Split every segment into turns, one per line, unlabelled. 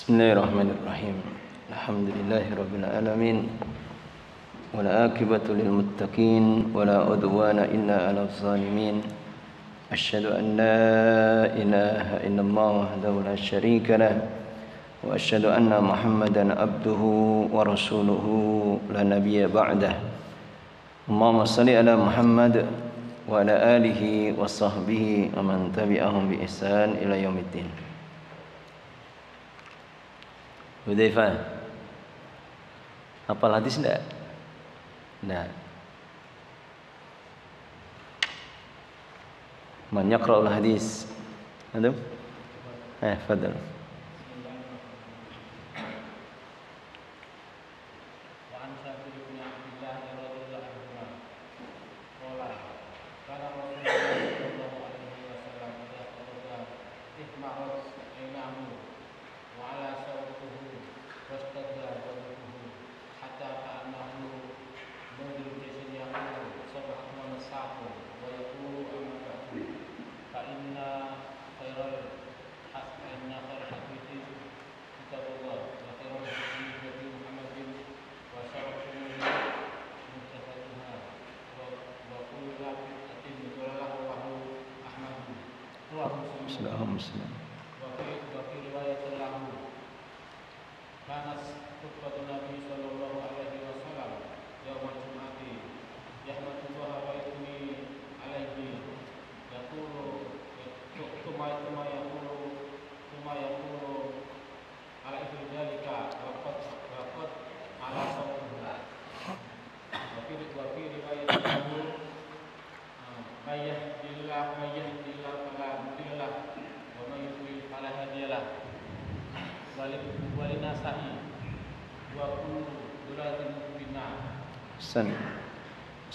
Bismillahirrahmanirrahim. Alhamdulillahirabbil alamin. Wala aqibatu lil muttaqin wala udwana illa 'alal zalimin. Asyhadu an la ilaha illallah wahdahu la syarika lah wa asyhadu anna Muhammadan abduhu wa rasuluhu la nabiyya ba'dah. Allahumma shalli ala Muhammad wa ala alihi wa sahbihi wa man tabi'ahum bi ihsan ila yaumiddin. Hudzaifah, hafal hadis enggak? Enggak. Man yaqra'ul hadis? Antum? Fadhal.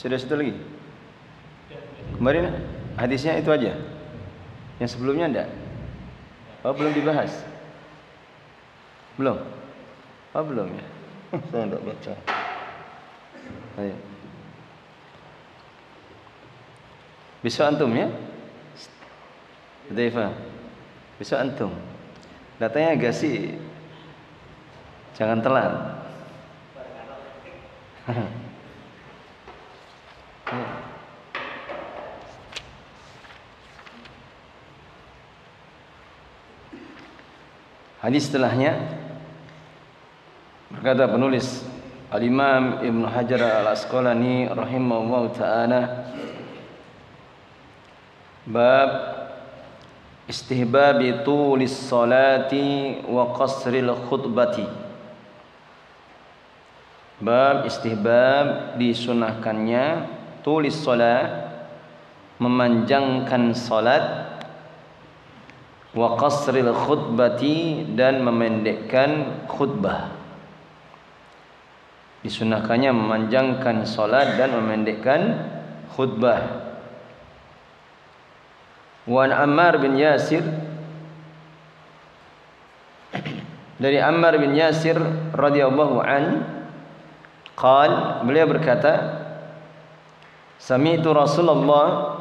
Sudah satu lagi. Kemarin hadisnya itu aja. Yang sebelumnya enggak? Oh, belum dibahas. Belum. Oh, belum ya. Saya enggak baca. Ayo. Besok antum ya. Hudzaifah. Besok antum. Datanya agak sih. Jangan telat. Hadis setelahnya berkata penulis Al-Imam Ibn Hajar Al-Asqalani rahimahullah ta'ala, bab istihbabi tulis salati wa qasril khutbati. Bab istihbab disunahkannya tulis salat, memanjangkan salat, wa qasril khutbati, dan memendekkan khutbah. Disunahkannya memanjangkan salat dan memendekkan khutbah. Wa Ammar bin Yasir, dari Ammar bin Yasir radhiyallahu an, beliau berkata, sami'tu Rasulullah,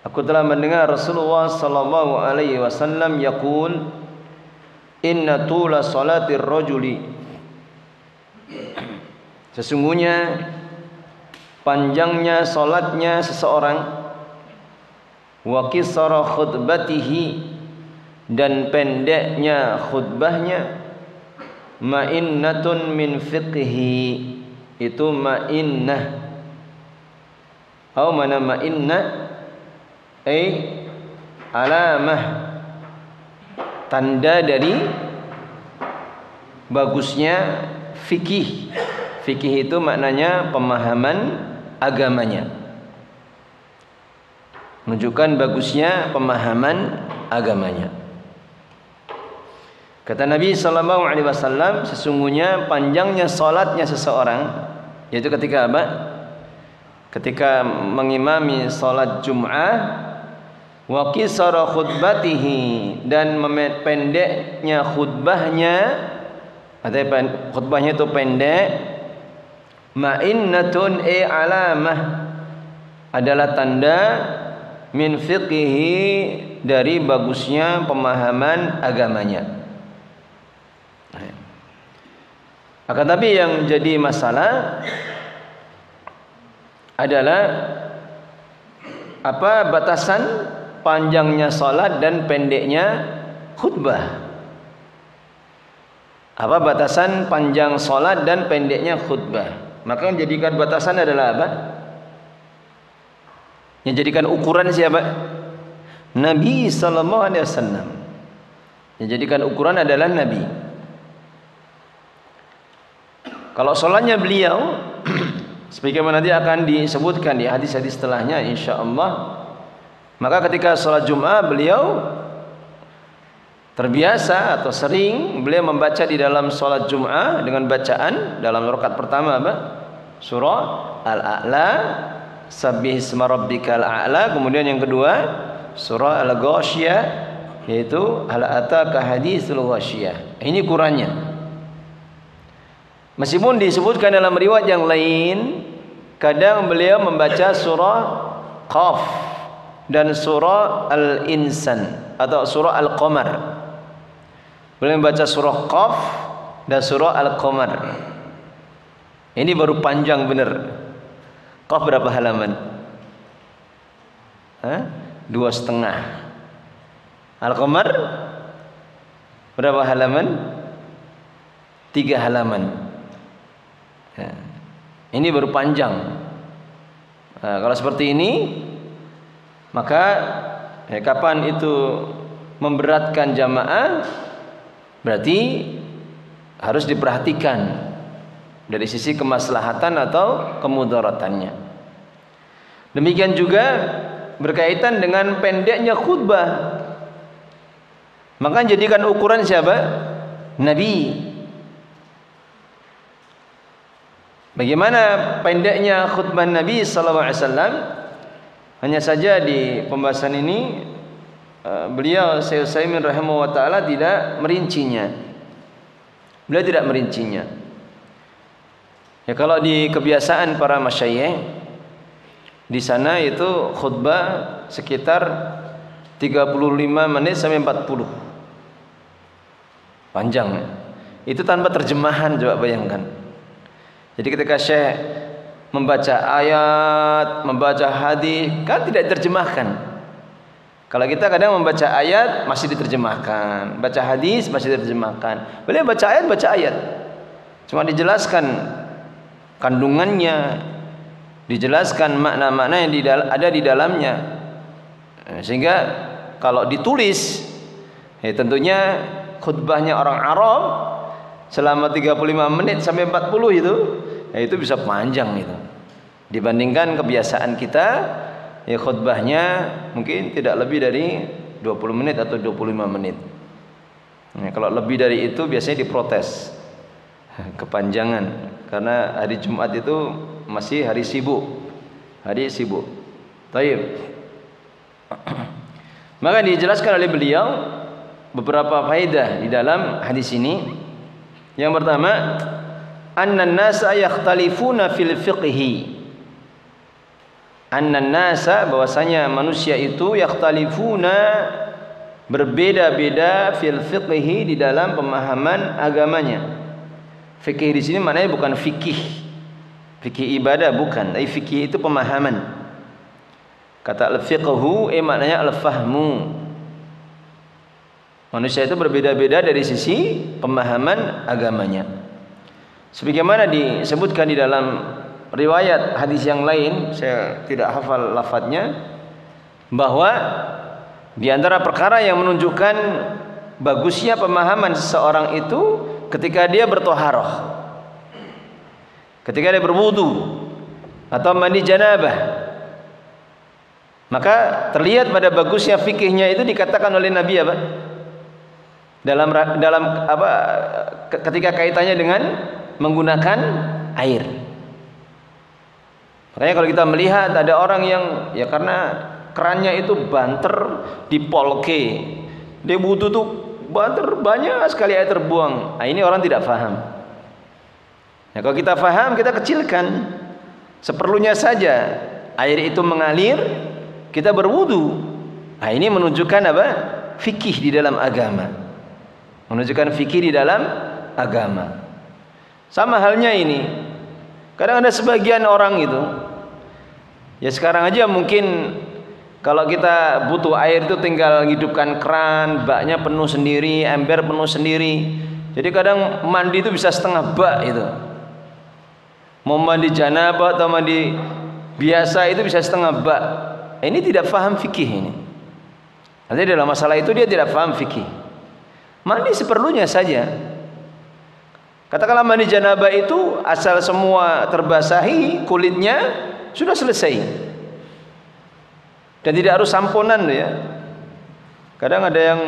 aku telah mendengar Rasulullah sallallahu alaihi wasallam yaqul, inna tula salatir rajuli, sesungguhnya panjangnya salatnya seseorang, wa qisara khutbatihi, dan pendeknya khutbahnya, ma'innatun min fiqhi, itu ma'innah. Atau mana ma'innah alamah, tanda dari bagusnya fikih. Fikih itu maknanya pemahaman agamanya, menunjukkan bagusnya pemahaman agamanya. Kata Nabi sallallahu alaihi wasallam, sesungguhnya panjangnya salatnya seseorang, yaitu ketika apa? Ketika mengimami salat Jum'ah, wa qisara khutbatihi, dan pendeknya khutbahnya, artinya khutbahnya itu pendek, ma'innatun alamah, adalah tanda min fiqhi, dari bagusnya pemahaman agamanya. Akan tapi yang jadi masalah adalah apa batasan panjangnya salat dan pendeknya khutbah. Apa batasan panjang salat dan pendeknya khutbah? Maka yang jadikan batasan adalah apa? Yang jadikan ukuran siapa? Nabi sallallahu alaihi wasallam. Yang jadikan ukuran adalah Nabi. Kalau salatnya beliau sebagaimana nanti akan disebutkan di hadis-hadis setelahnya insyaallah, maka ketika salat Jumat beliau terbiasa atau sering beliau membaca di dalam salat Jumat dengan bacaan dalam rakaat pertama apa? Surah Al-A'la, Sabbihisma rabbikal a'la, kemudian yang kedua surah Al-Ghasyiyah, yaitu hal ataka haditsul ghasyiyah. Ini ukurannya. Meskipun disebutkan dalam riwayat yang lain, kadang beliau membaca surah Qaf dan surah Al-Insan atau surah Al-Qamar. Beliau membaca surah Qaf dan surah Al-Qamar. Ini baru panjang benar. Qaf berapa halaman? 2,5. Al-Qamar berapa halaman? 3 halaman. Ini baru panjang. Kalau seperti ini, maka kapan itu memberatkan jamaah, berarti harus diperhatikan dari sisi kemaslahatan atau kemudaratannya. Demikian juga berkaitan dengan pendeknya khutbah. Maka jadikan ukuran siapa? Nabi. Bagaimana pendeknya khutbah Nabi sallallahu alaihi wasallam? Hanya saja di pembahasan ini beliau Syekh Utsaimin rahimahullah taala tidak merincinya. Beliau tidak merincinya. Ya, kalau di kebiasaan para masyayikh di sana itu khutbah sekitar 35 menit sampai 40. Panjang. Itu tanpa terjemahan, coba bayangkan. Jadi ketika Syekh membaca ayat, membaca hadis, kan tidak diterjemahkan. Kalau kita kadang membaca ayat masih diterjemahkan, baca hadis masih diterjemahkan. Beliau baca ayat, cuma dijelaskan kandungannya, dijelaskan makna-makna yang ada di dalamnya. Sehingga kalau ditulis, ya tentunya khutbahnya orang Arab selama 35 menit sampai 40 itu, ya itu bisa panjang itu. Dibandingkan kebiasaan kita, ya khutbahnya mungkin tidak lebih dari 20 menit atau 25 menit. Ya, kalau lebih dari itu biasanya diprotes kepanjangan, karena hari Jumat itu masih hari sibuk. Taib. Maka dijelaskan oleh beliau beberapa faedah di dalam hadis ini. Yang pertama, annan nasa yakhtalifuna fil fiqhi. Annan nasa, bahwasanya manusia itu yakhtalifuna, berbeda-beda, fil fiqhi, di dalam pemahaman agamanya. Fikih di sini maknanya bukan fikih ibadah, bukan. Tapi fikih itu pemahaman. Kata al-fiqhu maknanya al-fahmu. Manusia itu berbeda-beda dari sisi pemahaman agamanya. Sebagaimana disebutkan di dalam riwayat hadis yang lain, saya tidak hafal lafadznya, bahwa di antara perkara yang menunjukkan bagusnya pemahaman seseorang itu ketika dia bertoharoh, ketika dia berwudu atau mandi janabah, maka terlihat pada bagusnya fikihnya itu. Dikatakan oleh Nabi apa? Dalam apa, ketika kaitannya dengan menggunakan air. Makanya kalau kita melihat ada orang yang ya karena kerannya itu banter dipolke, dia wudu tuh banter banyak sekali air terbuang. Nah, ini orang tidak paham. Nah, kalau kita paham, kita kecilkan seperlunya saja, air itu mengalir, kita berwudu. Nah, ini menunjukkan apa? Fikih di dalam agama. Menunjukkan fikih di dalam agama. Sama halnya ini. Kadang ada sebagian orang itu, ya sekarang aja mungkin kalau kita butuh air itu tinggal hidupkan keran, baknya penuh sendiri, ember penuh sendiri. Jadi kadang mandi itu bisa setengah bak itu. Mau mandi janabah atau mandi biasa itu bisa setengah bak. Ini tidak paham fikih ini. Artinya dalam masalah itu dia tidak paham fikih. Mandi seperlunya saja. Katakanlah mandi janabah itu asal semua terbasahi kulitnya sudah selesai. Dan tidak harus samponan ya. Kadang ada yang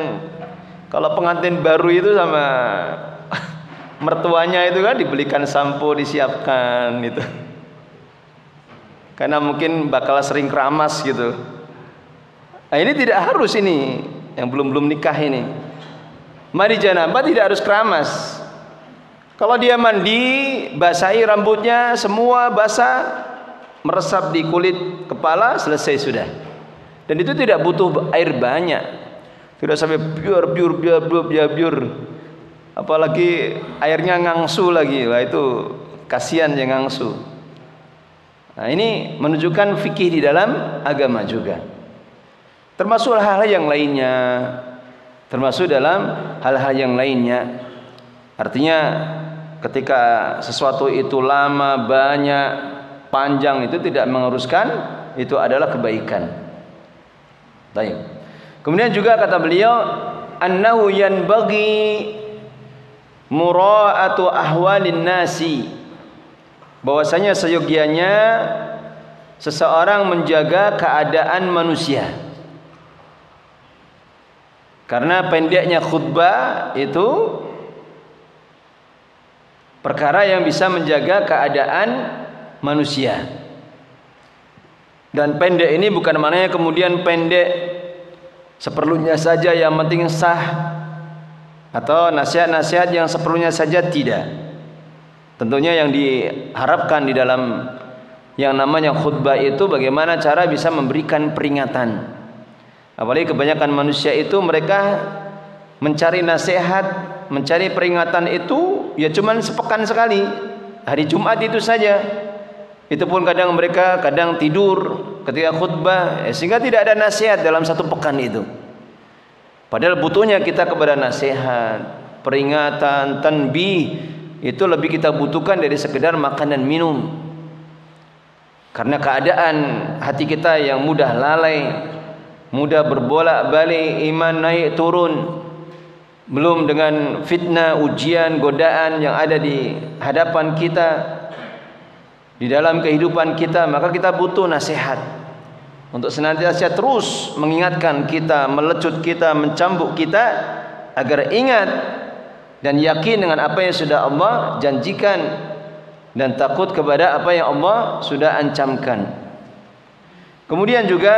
kalau pengantin baru itu sama mertuanya itu kan dibelikan sampo, disiapkan gitu. Karena mungkin bakal sering keramas gitu. Nah, ini tidak harus ini yang belum nikah ini. Mandi janabah tidak harus keramas. Kalau dia mandi, basahi rambutnya semua basah, meresap di kulit kepala, selesai sudah. Dan itu tidak butuh air banyak. Tidak sampai biur. Apalagi airnya ngangsu lagi. Wah, itu kasihan yang ngangsu. Nah, ini menunjukkan fikih di dalam agama juga. Termasuk hal-hal yang lainnya. Termasuk dalam hal-hal yang lainnya. Artinya ketika sesuatu itu lama, banyak, panjang itu tidak menguruskan, itu adalah kebaikan. Baik. Kemudian juga kata beliau, annahu yanbaghi mura'atu ahwalin nasi. Bahwasanya seyogianya seseorang menjaga keadaan manusia. Karena pendeknya khutbah itu perkara yang bisa menjaga keadaan manusia. Dan pendek ini bukan maknanya kemudian pendek seperlunya saja yang penting sah, atau nasihat-nasihat yang seperlunya saja, tidak. Tentunya yang diharapkan di dalam yang namanya khutbah itu bagaimana cara bisa memberikan peringatan. Apalagi kebanyakan manusia itu mereka mencari nasihat, mencari peringatan itu ya cuman sepekan sekali, hari Jumat itu saja. Itu pun kadang mereka kadang tidur ketika khutbah, sehingga tidak ada nasihat dalam satu pekan itu. Padahal butuhnya kita kepada nasihat, peringatan, tanbih, itu lebih kita butuhkan dari sekedar makan dan minum. Karena keadaan hati kita yang mudah lalai, mudah berbolak-balik, iman naik turun, belum dengan fitnah, ujian, godaan yang ada di hadapan kita, di dalam kehidupan kita, maka kita butuh nasihat untuk senantiasa terus mengingatkan kita, melecut kita, mencambuk kita agar ingat dan yakin dengan apa yang sudah Allah janjikan dan takut kepada apa yang Allah sudah ancamkan. Kemudian juga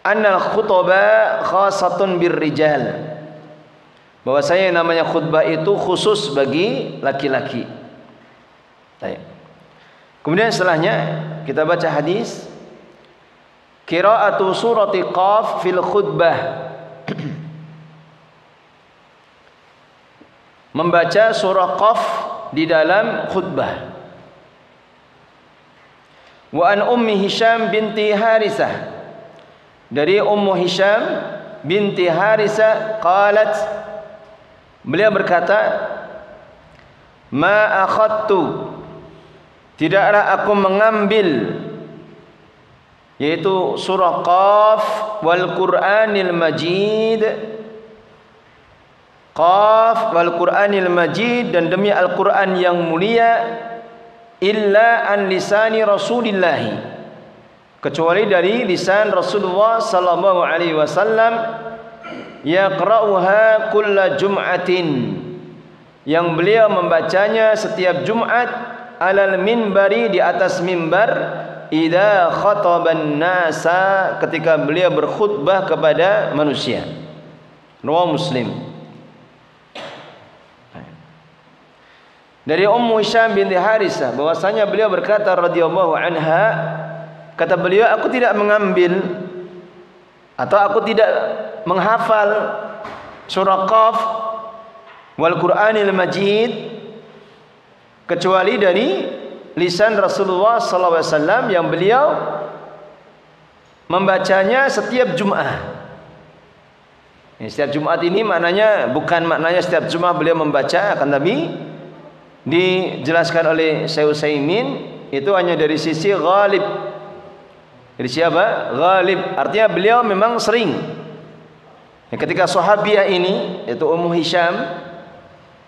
annal khutbah khasatun birrijal. Bahwasanya yang namanya khutbah itu khusus bagi laki-laki. Baik. Kemudian setelahnya kita baca hadis qiraatu surati Qaf fil khutbah. Membaca surah Qaf di dalam khutbah. Wa an ummi Hisham binti Harisah, dari Ummu Hisham binti Harisah qalat, beliau berkata, ma akhadtu, tidaklah aku mengambil, yaitu surah Qaf wal Qur'anil Majid, Qaf wal Qur'anil Majid, dan demi Al-Qur'an yang mulia, illa an lisani Rasulillah, kecuali dari lisan Rasulullah sallallahu alaihi wasallam, yaqra'uha kulla jum'atin, yang beliau membacanya setiap Jumat, alal minbari, di atas mimbar, idza khataban nasa, ketika beliau berkhutbah kepada manusia. Riwayat Muslim. Dari Ummu Hisham binti Harisah bahwasanya beliau berkata radhiyallahu anha, kata beliau, aku tidak mengambil atau aku tidak menghafal surah Qaf wal Qur'anil Majid kecuali dari lisan Rasulullah SAW yang beliau membacanya setiap Jum'ah. Setiap Jumat ini maknanya bukan maknanya setiap Jumat beliau membaca, akan tapi dijelaskan oleh Syekh Utsaimin itu hanya dari sisi ghalib. Dari siapa? Ghalib. Artinya beliau memang sering. Ketika sahabiah ini, yaitu Ummu Hisham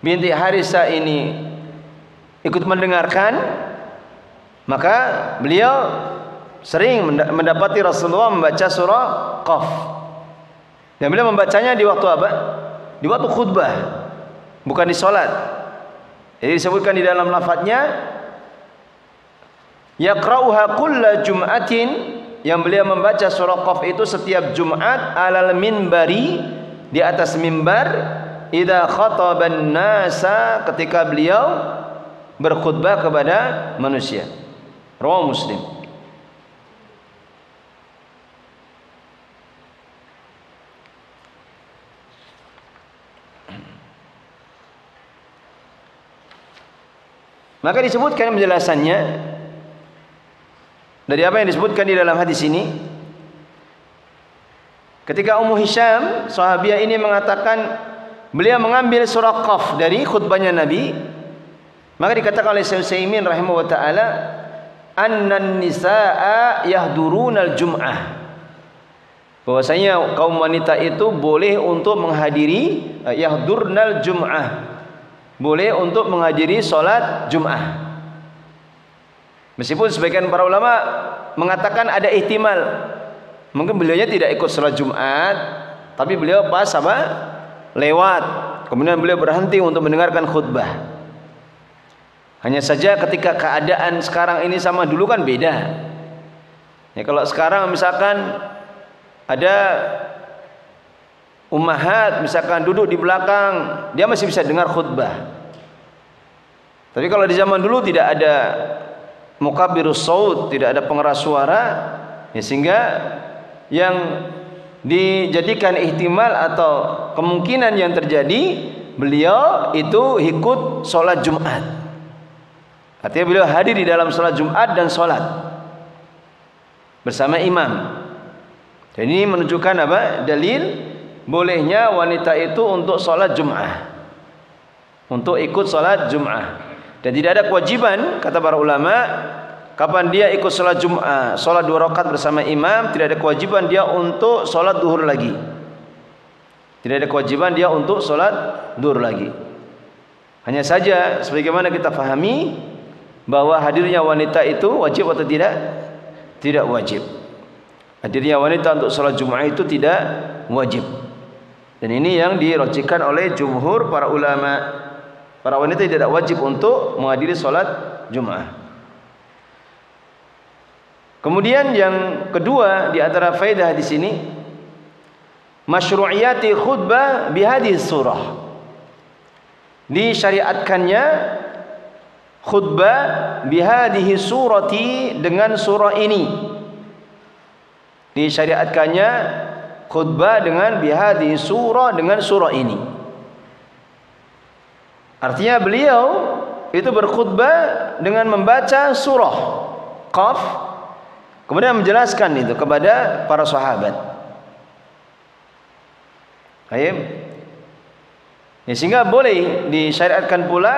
binti Harithah ini ikut mendengarkan, maka beliau sering mendapati Rasulullah membaca surah Qaf. Dan beliau membacanya di waktu apa? Di waktu khutbah, bukan di sholat. Jadi disebutkan di dalam lafadznya, yaqra'uha kulla jum'atin, yang beliau membaca surah Qaf itu setiap Jumat, alal minbari, di atas mimbar, idza khataban nasa, ketika beliau berkhutbah kepada manusia. Rawahu Muslim. Maka disebutkan penjelasannya dari apa yang disebutkan di dalam hadis ini. Ketika Ummu Hisham, sahabiah ini mengatakan beliau mengambil surah Qaf dari khutbahnya Nabi, maka dikatakan oleh Syekh Utsaimin rahimahullah taala, annan nisaa yahdurunal jum'ah, bahwasanya kaum wanita itu boleh untuk menghadiri yahdurnal jum'ah, boleh untuk menghadiri sholat Jum'ah. Meskipun sebagian para ulama mengatakan ada ihtimal, mungkin beliaunya tidak ikut sholat Jumat, tapi beliau pas apa? Lewat, kemudian beliau berhenti untuk mendengarkan khutbah. Hanya saja ketika keadaan sekarang ini sama dulu kan beda. Ya, kalau sekarang misalkan ada ummahat misalkan duduk di belakang, dia masih bisa dengar khutbah. Tapi kalau di zaman dulu tidak ada mukabbirus saut, tidak ada pengeras suara, ya, sehingga yang dijadikan ihtimal atau kemungkinan yang terjadi, beliau itu ikut sholat Jumat. Artinya beliau hadir di dalam sholat Jumat dan sholat bersama imam. Dan ini menunjukkan apa? Dalil bolehnya wanita itu untuk sholat Jum'ah, untuk ikut sholat Jum'ah. Dan tidak ada kewajiban, kata para ulama, kapan dia ikut sholat Jum'ah, sholat 2 rakaat bersama imam, tidak ada kewajiban dia untuk sholat duhur lagi. Tidak ada kewajiban dia untuk sholat duhur lagi. Hanya saja sebagaimana kita fahami bahwa hadirnya wanita itu wajib atau tidak? Tidak wajib. Hadirnya wanita untuk sholat Jum'ah itu tidak wajib. Dan ini yang dirojihkan oleh jumhur para ulama. Para wanita tidak wajib untuk menghadiri sholat Jum'ah. Kemudian yang kedua di antara faedah di sini, masyru'iyati khutbah bihadhihi surah. Disyariatkannya khutbah bihadhihi surati, dengan surah ini. Disyariatkannya khutbah dengan bihadhihi surah, dengan surah ini. Artinya beliau itu berkhutbah dengan membaca surah Qaf, kemudian menjelaskan itu kepada para sahabat. Baik. Ya, sehingga boleh disyariatkan pula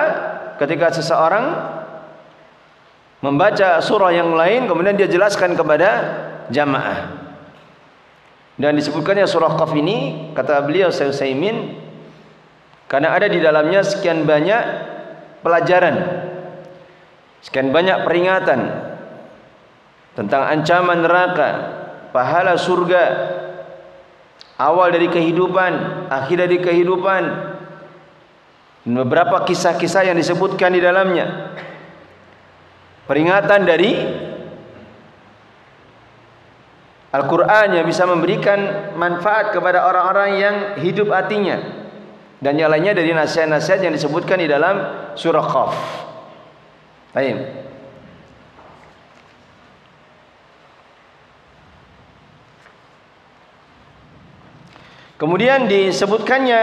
ketika seseorang membaca surah yang lain kemudian dia jelaskan kepada jamaah. Dan disebutkannya surah Qaf ini, kata beliau Syekh Utsaimin, karena ada di dalamnya sekian banyak pelajaran, sekian banyak peringatan tentang ancaman neraka, pahala surga, awal dari kehidupan, akhir dari kehidupan, dan beberapa kisah-kisah yang disebutkan di dalamnya. Peringatan dari Al-Quran yang bisa memberikan manfaat kepada orang-orang yang hidup hatinya, dan yang lainnya dari nasihat-nasihat yang disebutkan di dalam surah Qaf. Baik. Kemudian disebutkannya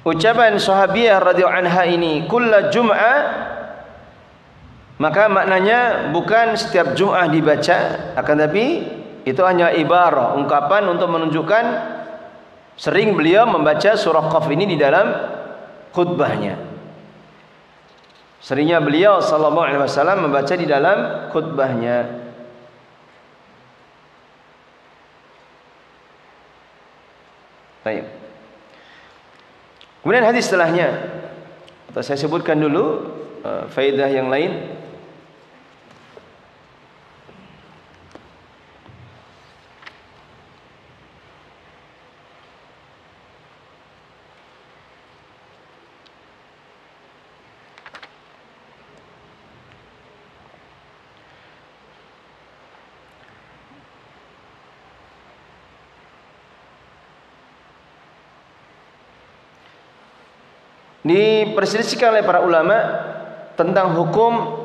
ucapan sahabiyah radhiyallahu anha ini kulla jum'ah, maka maknanya bukan setiap Jum'ah dibaca, akan tapi itu hanya ibarah, ungkapan untuk menunjukkan sering beliau membaca surah Qaf ini di dalam khutbahnya. Seringnya beliau sallallahu alaihi wasallam membaca di dalam khutbahnya. Baik. Kemudian hadis setelahnya, atau saya sebutkan dulu faedah yang lain. Diperselisihkan oleh para ulama tentang hukum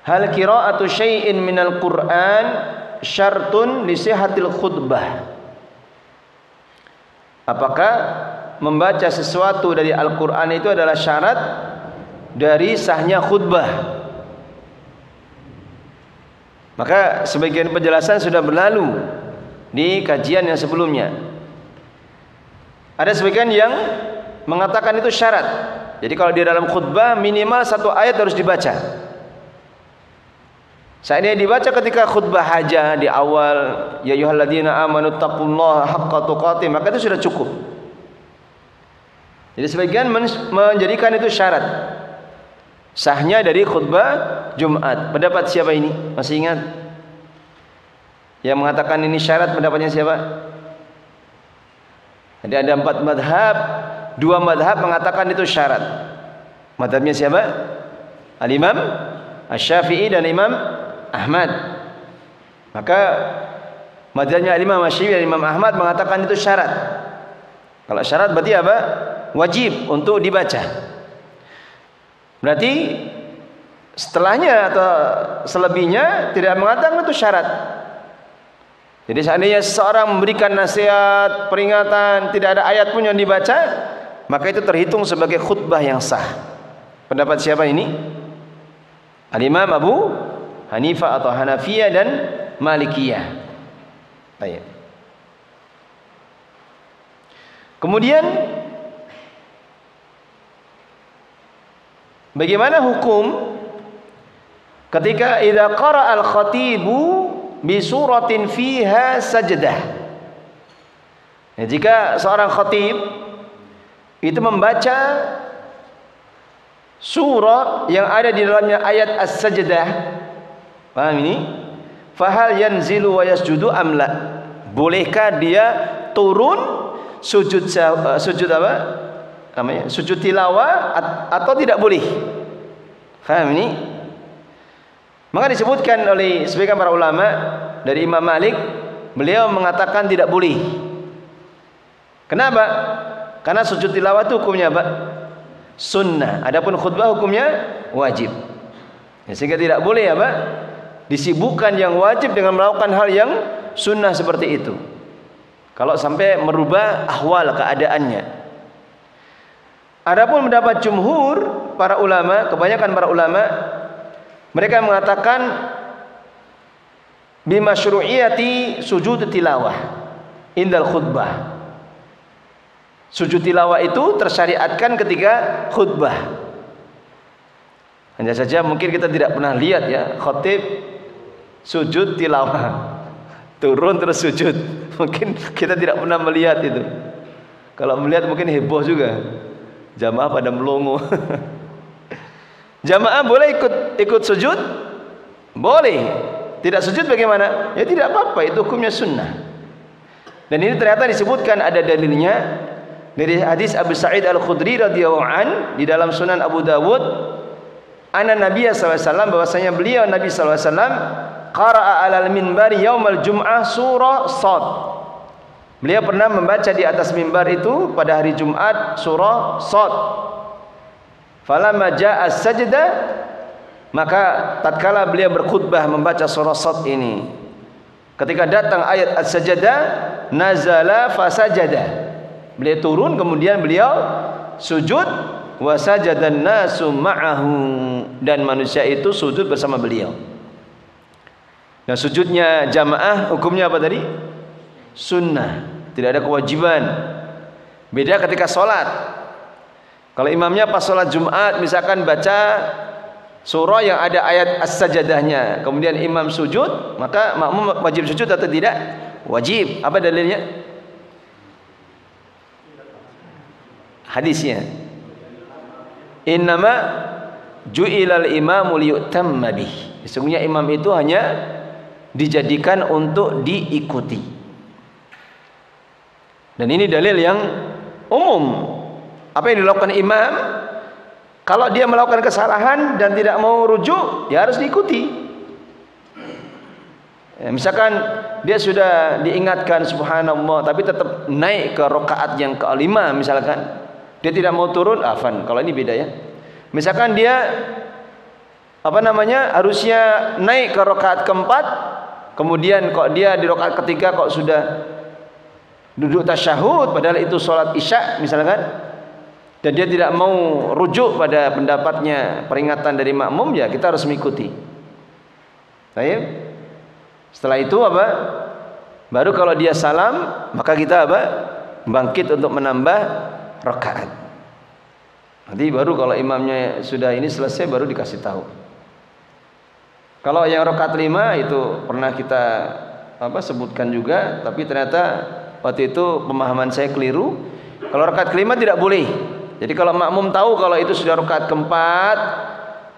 hal qira'atu syai'in minal Qur'an syartun li sihhatil khutbah. Apakah membaca sesuatu dari Al-Qur'an itu adalah syarat dari sahnya khutbah? Maka sebagian penjelasan sudah berlalu di kajian yang sebelumnya. Ada sebagian yang mengatakan itu syarat. Jadi kalau di dalam khutbah minimal satu ayat harus dibaca. Saat ini dibaca ketika khutbah hajah di awal, ya ayyuhalladzina amanu taqullaha haqqa tuqatih, maka itu sudah cukup. Jadi sebagian menjadikan itu syarat sahnya dari khutbah Jumat. Pendapat siapa ini? Masih ingat? Yang mengatakan ini syarat, pendapatnya siapa? Jadi ada 4 madhab. 2 madhab mengatakan itu syarat. Madhabnya siapa? Al-Imam Asy-Syafi'i dan Imam Ahmad. Maka madhabnya Al-Imam Asy-Syafi'i dan Imam Ahmad mengatakan itu syarat. Kalau syarat berarti apa? Wajib untuk dibaca. Berarti setelahnya atau selebihnya tidak mengatakan itu syarat. Jadi seandainya seseorang memberikan nasihat, peringatan, tidak ada ayat pun yang dibaca, maka itu terhitung sebagai khutbah yang sah. Pendapat siapa ini? Al-Imam Abu Hanifah atau Hanafiyah dan Malikiyah. Baik. Kemudian bagaimana hukum ketika idza qara al-khatibu bi suratin fiha sajdah? Ya, jika seorang khatib itu membaca surah yang ada di dalamnya ayat as-sajdah, paham ini? Fahal yanzilu wa yasjudu amla? Bolehkah dia turun sujud apa? Namanya sujud tilawah atau tidak boleh? Paham ini? Maka disebutkan oleh sebagian para ulama dari Imam Malik, beliau mengatakan tidak boleh. Kenapa? Karena sujud tilawah itu hukumnya apa? Sunnah. Adapun khutbah hukumnya wajib. Ya, sehingga tidak boleh apa? Disibukkan yang wajib dengan melakukan hal yang sunnah seperti itu. Kalau sampai merubah ahwal keadaannya. Adapun mendapat jumhur para ulama, kebanyakan para ulama, mereka mengatakan bimasyru'iyati sujud tilawah indal khutbah. Sujud tilawah itu tersyariatkan ketika khutbah. Hanya saja mungkin kita tidak pernah lihat ya khatib sujud tilawah, turun terus sujud. Mungkin kita tidak pernah melihat itu. Kalau melihat mungkin heboh juga. Jamaah pada melongo. Jamaah boleh ikut sujud? Boleh. Tidak sujud bagaimana? Ya tidak apa-apa, itu hukumnya sunnah. Dan ini ternyata disebutkan ada dalilnya dari hadis Abu Sa'id Al-Khudri radhiyallahu an di dalam Sunan Abu Dawud, anna Nabiya sallallahu alaihi wasallam, bahwasanya beliau Nabi sallallahu alaihi wasallam qara'a 'alal minbari yaumal jum'ah surah Shad. Beliau pernah membaca di atas mimbar itu pada hari Jumat surah Shad. Falamma ja'a as-sajdah, maka tatkala beliau berkhutbah membaca surah Shad ini, ketika datang ayat as-sajdah, nazala fasajada, Beliau turun kemudian beliau sujud, wa sajadan nasu ma'ahu, dan manusia itu sujud bersama beliau. Nah, sujudnya jamaah hukumnya apa tadi? Sunnah, tidak ada kewajiban. Beda ketika sholat. Kalau imamnya pas sholat Jumat misalkan baca surah yang ada ayat as-sajadahnya, kemudian imam sujud, maka makmum wajib sujud atau tidak? Wajib. Apa dalilnya? Hadisnya, innama ju'ilal imamu liyutamma bih. Sesungguhnya imam itu hanya dijadikan untuk diikuti. Dan ini dalil yang umum. Apa yang dilakukan imam, kalau dia melakukan kesalahan dan tidak mau rujuk, ya harus diikuti. Ya, misalkan dia sudah diingatkan subhanallah tapi tetap naik ke rakaat yang ke-5 misalkan, dia tidak mau turun, afan. Kalau ini beda ya. Misalkan dia harusnya naik ke rakaat ke-4, kemudian kok dia di rakaat ketiga kok sudah duduk tasyahud, padahal itu sholat isya misalkan, dan dia tidak mau rujuk pada pendapatnya peringatan dari makmum, ya kita harus mengikuti. Baik. Setelah itu apa? Baru kalau dia salam, maka kita apa? Bangkit untuk menambah rakaat. Nanti baru kalau imamnya sudah ini selesai baru dikasih tahu. Kalau yang rakaat 5 itu pernah kita sebutkan juga, tapi ternyata waktu itu pemahaman saya keliru. Kalau rakaat ke-5 tidak boleh. Jadi kalau makmum tahu kalau itu sudah rakaat ke-4,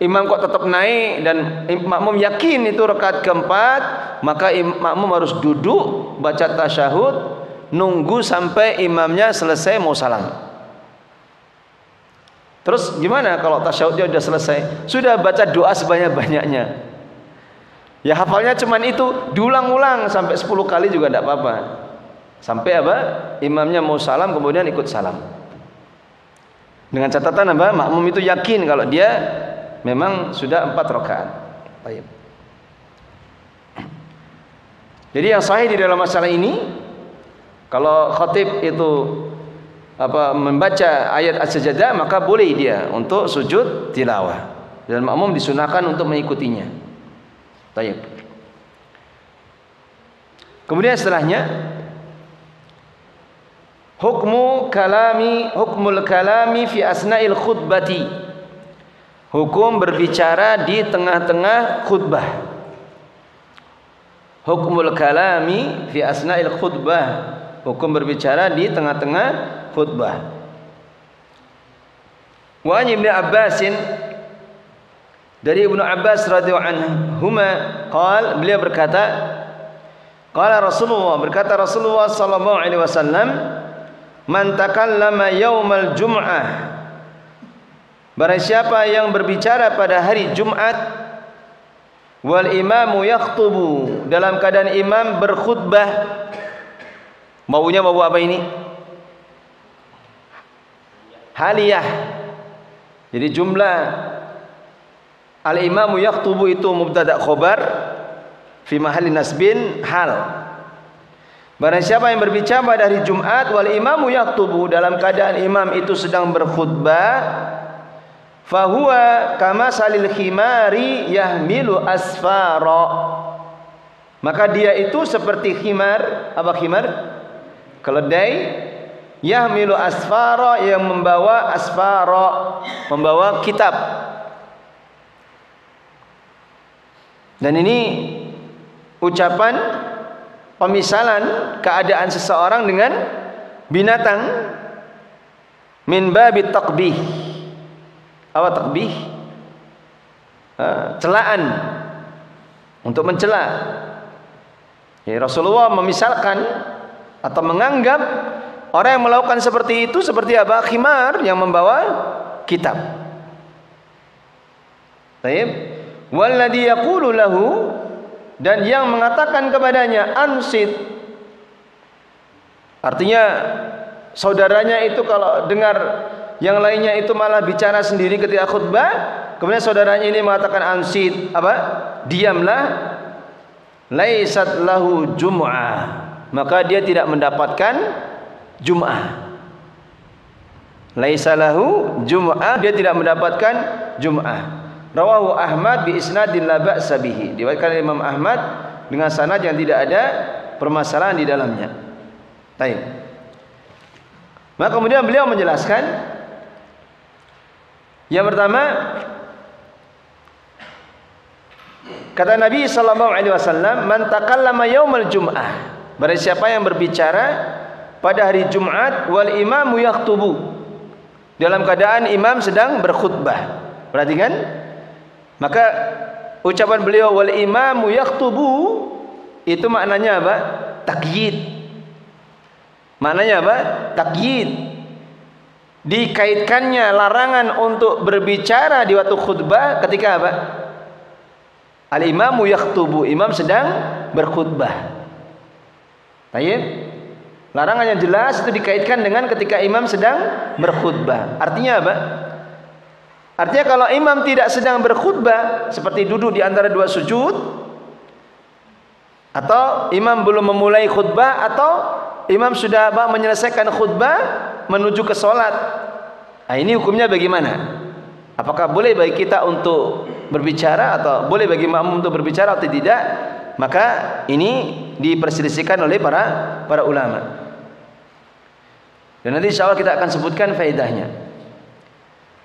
imam kok tetap naik dan makmum yakin itu rakaat ke-4, maka makmum harus duduk baca tasyahud, nunggu sampai imamnya selesai mau salam. Terus gimana kalau tasyahudnya sudah selesai? Sudah baca doa sebanyak-banyaknya. Ya hafalnya cuman itu, diulang-ulang sampai 10 kali juga tidak apa-apa. Sampai apa? Imamnya mau salam kemudian ikut salam. Dengan catatan apa? Makmum itu yakin kalau dia memang sudah 4 rakaat. Baik. Jadi yang sahih di dalam masalah ini, kalau khatib itu membaca ayat as-sajadah, maka boleh dia untuk sujud tilawah, dan makmum disunahkan untuk mengikutinya. Baik. Kemudian setelahnya hukmul kalami fi asna'il khutbati. Hukum berbicara di tengah-tengah khutbah. Hukmul kalami fi asna'il khutbah. Hukum berbicara di tengah-tengah khutbah. Wa an Ibnu Abbasin, dari Ibnu Abbas radhiyallahu anhuma, beliau berkata, berkata Rasulullah sallallahu alaihi wasallam, man takallama yaumal jum'ah, barang siapa yang berbicara pada hari Jumat, wal imamu yakhtubu, dalam keadaan imam berkhutbah. Baunya bau apa ini? Haliyah. Jadi jumlah al-imamu yakhtubu itu mubtada khobar fi mahalli nasbin hal. Barang siapa yang berbicara pada hari Jumat, wal imamu yakhtubu, dalam keadaan imam itu sedang berkhutbah, fahuwa kama salil khimari yahmilu asfara, maka dia itu seperti khimar. Apa khimar? Keledai. Yahmilu asfara, yang membawa asfara, membawa kitab. Dan ini ucapan pemisalan keadaan seseorang dengan binatang, min babit taqbih. Apa taqbih? Celaan, untuk mencela. Ya, Rasulullah memisalkan atau menganggap orang yang melakukan seperti itu seperti apa? Khimar, yang membawa kitab. Baik. Walladhi yaqulu lahu, dan yang mengatakan kepadanya ansit, artinya saudaranya itu kalau dengar yang lainnya itu malah bicara sendiri ketika khutbah, kemudian saudaranya ini mengatakan ansit, apa? Diamlah, laisat lahu jum'ah, maka dia tidak mendapatkan jum'ah. Laisa lahu jum'ah, dia tidak mendapatkan jum'ah. Rawahu Ahmad bi isnadin la ba'sa bihi. Diriwayatkan Imam Ahmad dengan sanad yang tidak ada permasalahan di dalamnya. Baik. Maka kemudian beliau menjelaskan yang pertama, kata Nabi sallallahu alaihi wasallam, "Man takallama yaumal jum'ah." Barang siapa yang berbicara pada hari Jumat wal imamu yaktubu, dalam keadaan imam sedang berkhutbah. Perhatikan. Maka ucapan beliau wal imamu yaktubu itu maknanya apa? Takyid. Maknanya apa? Takyid. Dikaitkannya larangan untuk berbicara di waktu khutbah ketika apa? Al-imamu yaktubu, imam sedang berkhutbah. Baik. Larangan yang jelas itu dikaitkan dengan ketika imam sedang berkhutbah. Artinya apa? Artinya kalau imam tidak sedang berkhutbah, seperti duduk di antara dua sujud, atau imam belum memulai khutbah, atau imam sudah menyelesaikan khutbah menuju ke sholat. Nah, ini hukumnya bagaimana? Apakah boleh bagi kita untuk berbicara, atau boleh bagi makmum untuk berbicara atau tidak? Maka ini diperselisihkan oleh para ulama. Dan nanti insya Allah kita akan sebutkan faedahnya.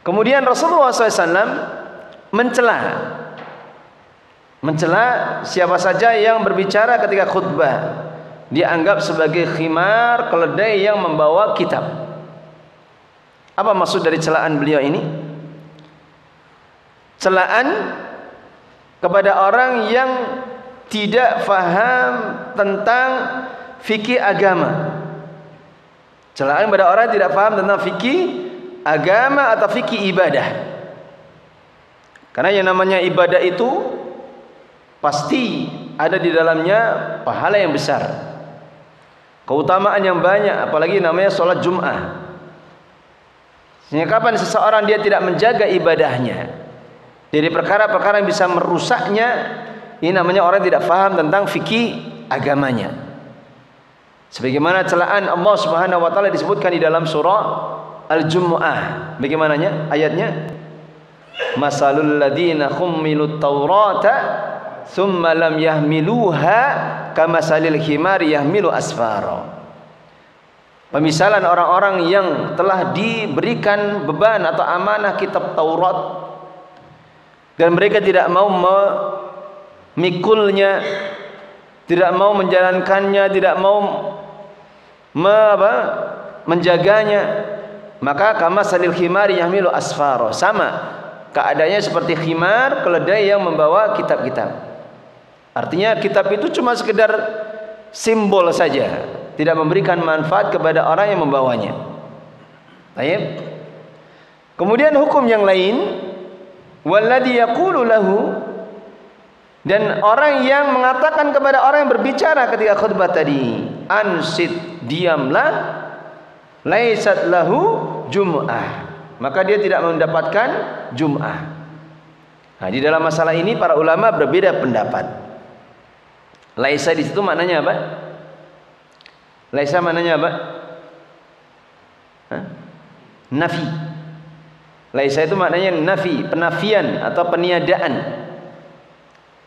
Kemudian Rasulullah SAW mencela siapa saja yang berbicara ketika khutbah. Dia anggap sebagai khimar, keledai yang membawa kitab. Apa maksud dari celaan beliau ini? Celaan kepada orang yang tidak faham tentang fikih agama. Celaan kepada orang yang tidak faham tentang fikih agama atau fikih ibadah. Karena yang namanya ibadah itu pasti ada di dalamnya pahala yang besar, keutamaan yang banyak, apalagi namanya sholat Jum'ah. Sehingga kapan seseorang dia tidak menjaga ibadahnya dari perkara-perkara yang bisa merusaknya, ini namanya orang tidak faham tentang fikih agamanya. Sebagaimana celaan Allah Subhanahu wa taala disebutkan di dalam surah Al-Jumu'ah. Bagaimananya ayatnya? Masalul ladzina hummilut taurata tsumma lam yahmiluha kamasalil himari yahmilu asfara. Pemisalan orang-orang yang telah diberikan beban atau amanah kitab Taurat dan mereka tidak mau memikulnya, tidak mau menjalankannya, tidak mau menjaganya, maka kamasalil himari yahmilu asfara, sama keadaannya seperti khimar, keledai yang membawa kitab-kitab. Artinya kitab itu cuma sekedar simbol saja, tidak memberikan manfaat kepada orang yang membawanya. Baik. Kemudian hukum yang lain, walladzi yaqulu lahu, dan orang yang mengatakan kepada orang yang berbicara ketika khutbah tadi, ansit, diamlah, laisat lahu jum'ah, maka dia tidak mendapatkan jum'ah. Nah, di dalam masalah ini para ulama berbeda pendapat. Laisa di situ maknanya apa? Laisa maknanya apa? Nafi. Laisa itu maknanya nafi, penafian atau peniadaan.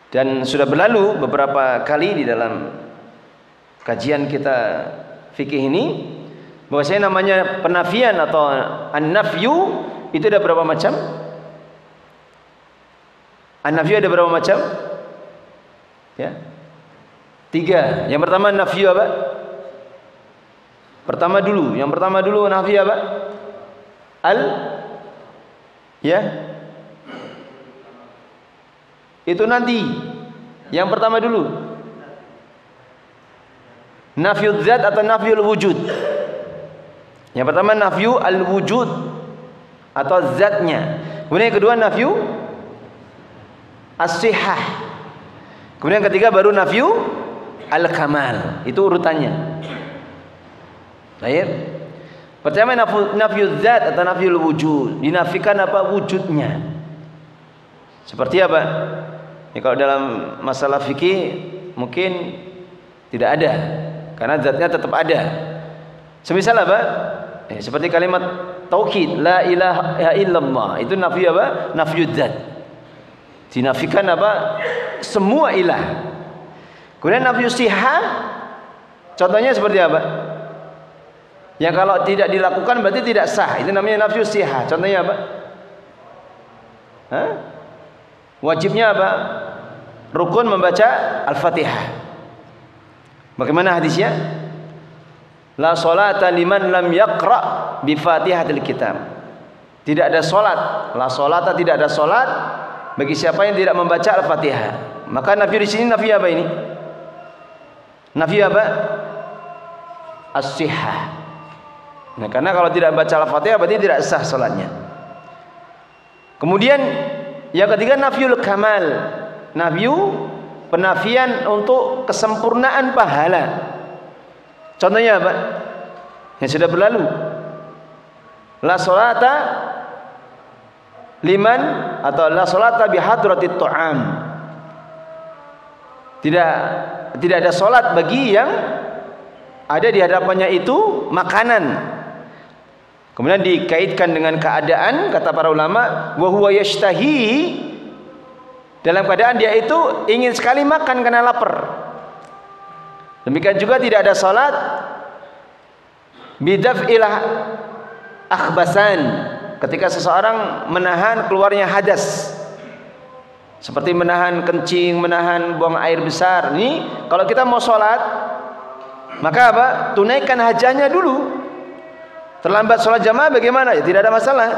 Dan sudah berlalu beberapa kali di dalam kajian kita fikih ini, bahwasanya namanya penafian atau an-nafyu itu ada berapa macam? An-nafyu ada berapa macam? Ya. 3. Yang pertama nafyu apa? Yang pertama dulu nafyu apa? Ya. Itu nanti. Yang pertama dulu. Nafyu dzat atau nafyul wujud. Yang pertama nafyu al-wujud atau zatnya. Kemudian yang kedua nafyu as-sihah. Kemudian yang ketiga baru nafyu al-kamal. Itu urutannya. Baik. Pertama nafyu dzat atau nafyul wujud. Dinafikan apa? Wujudnya. Seperti apa? Ya, kalau dalam masalah fikih mungkin tidak ada, karena zatnya tetap ada. Semisal apa? Seperti kalimat tauhid, la ilaha illallah. Itu nafi apa? Nafyud dzat. Dinafikan apa? Semua ilah. Kemudian nafyus sihah, contohnya seperti apa? Yang kalau tidak dilakukan berarti tidak sah. Itu namanya nafyus sihah. Contohnya apa? Hah? Wajibnya apa? Rukun membaca Al-Fatihah. Bagaimana hadisnya? La sholata liman lam yaqra bi Fatihatil Kitab. Tidak ada salat. La sholata, tidak ada salat bagi siapa yang tidak membaca Al-Fatihah. Maka nafi di sini nafi apa ini? Nafi apa? As-sihah. Nah, karena kalau tidak baca Al-Fatihah berarti tidak sah salatnya. Kemudian yang ketiga nafyul kamal. Nafyu penafian untuk kesempurnaan pahala. Contohnya apa? Yang sudah berlalu. La sholata liman atau la sholata bihadratit ta'am. Tidak ada salat bagi yang ada di hadapannya itu makanan. Kemudian dikaitkan dengan keadaan, kata para ulama, wa huwa yashtahi, dalam keadaan dia itu ingin sekali makan karena lapar. Demikian juga tidak ada salat bidaf'il akhbasan, ketika seseorang menahan keluarnya hadas, seperti menahan kencing, menahan buang air besar. Ini kalau kita mau salat, maka apa? Tunaikan hajatnya dulu. Terlambat sholat jamaah bagaimana? Ya tidak ada masalah.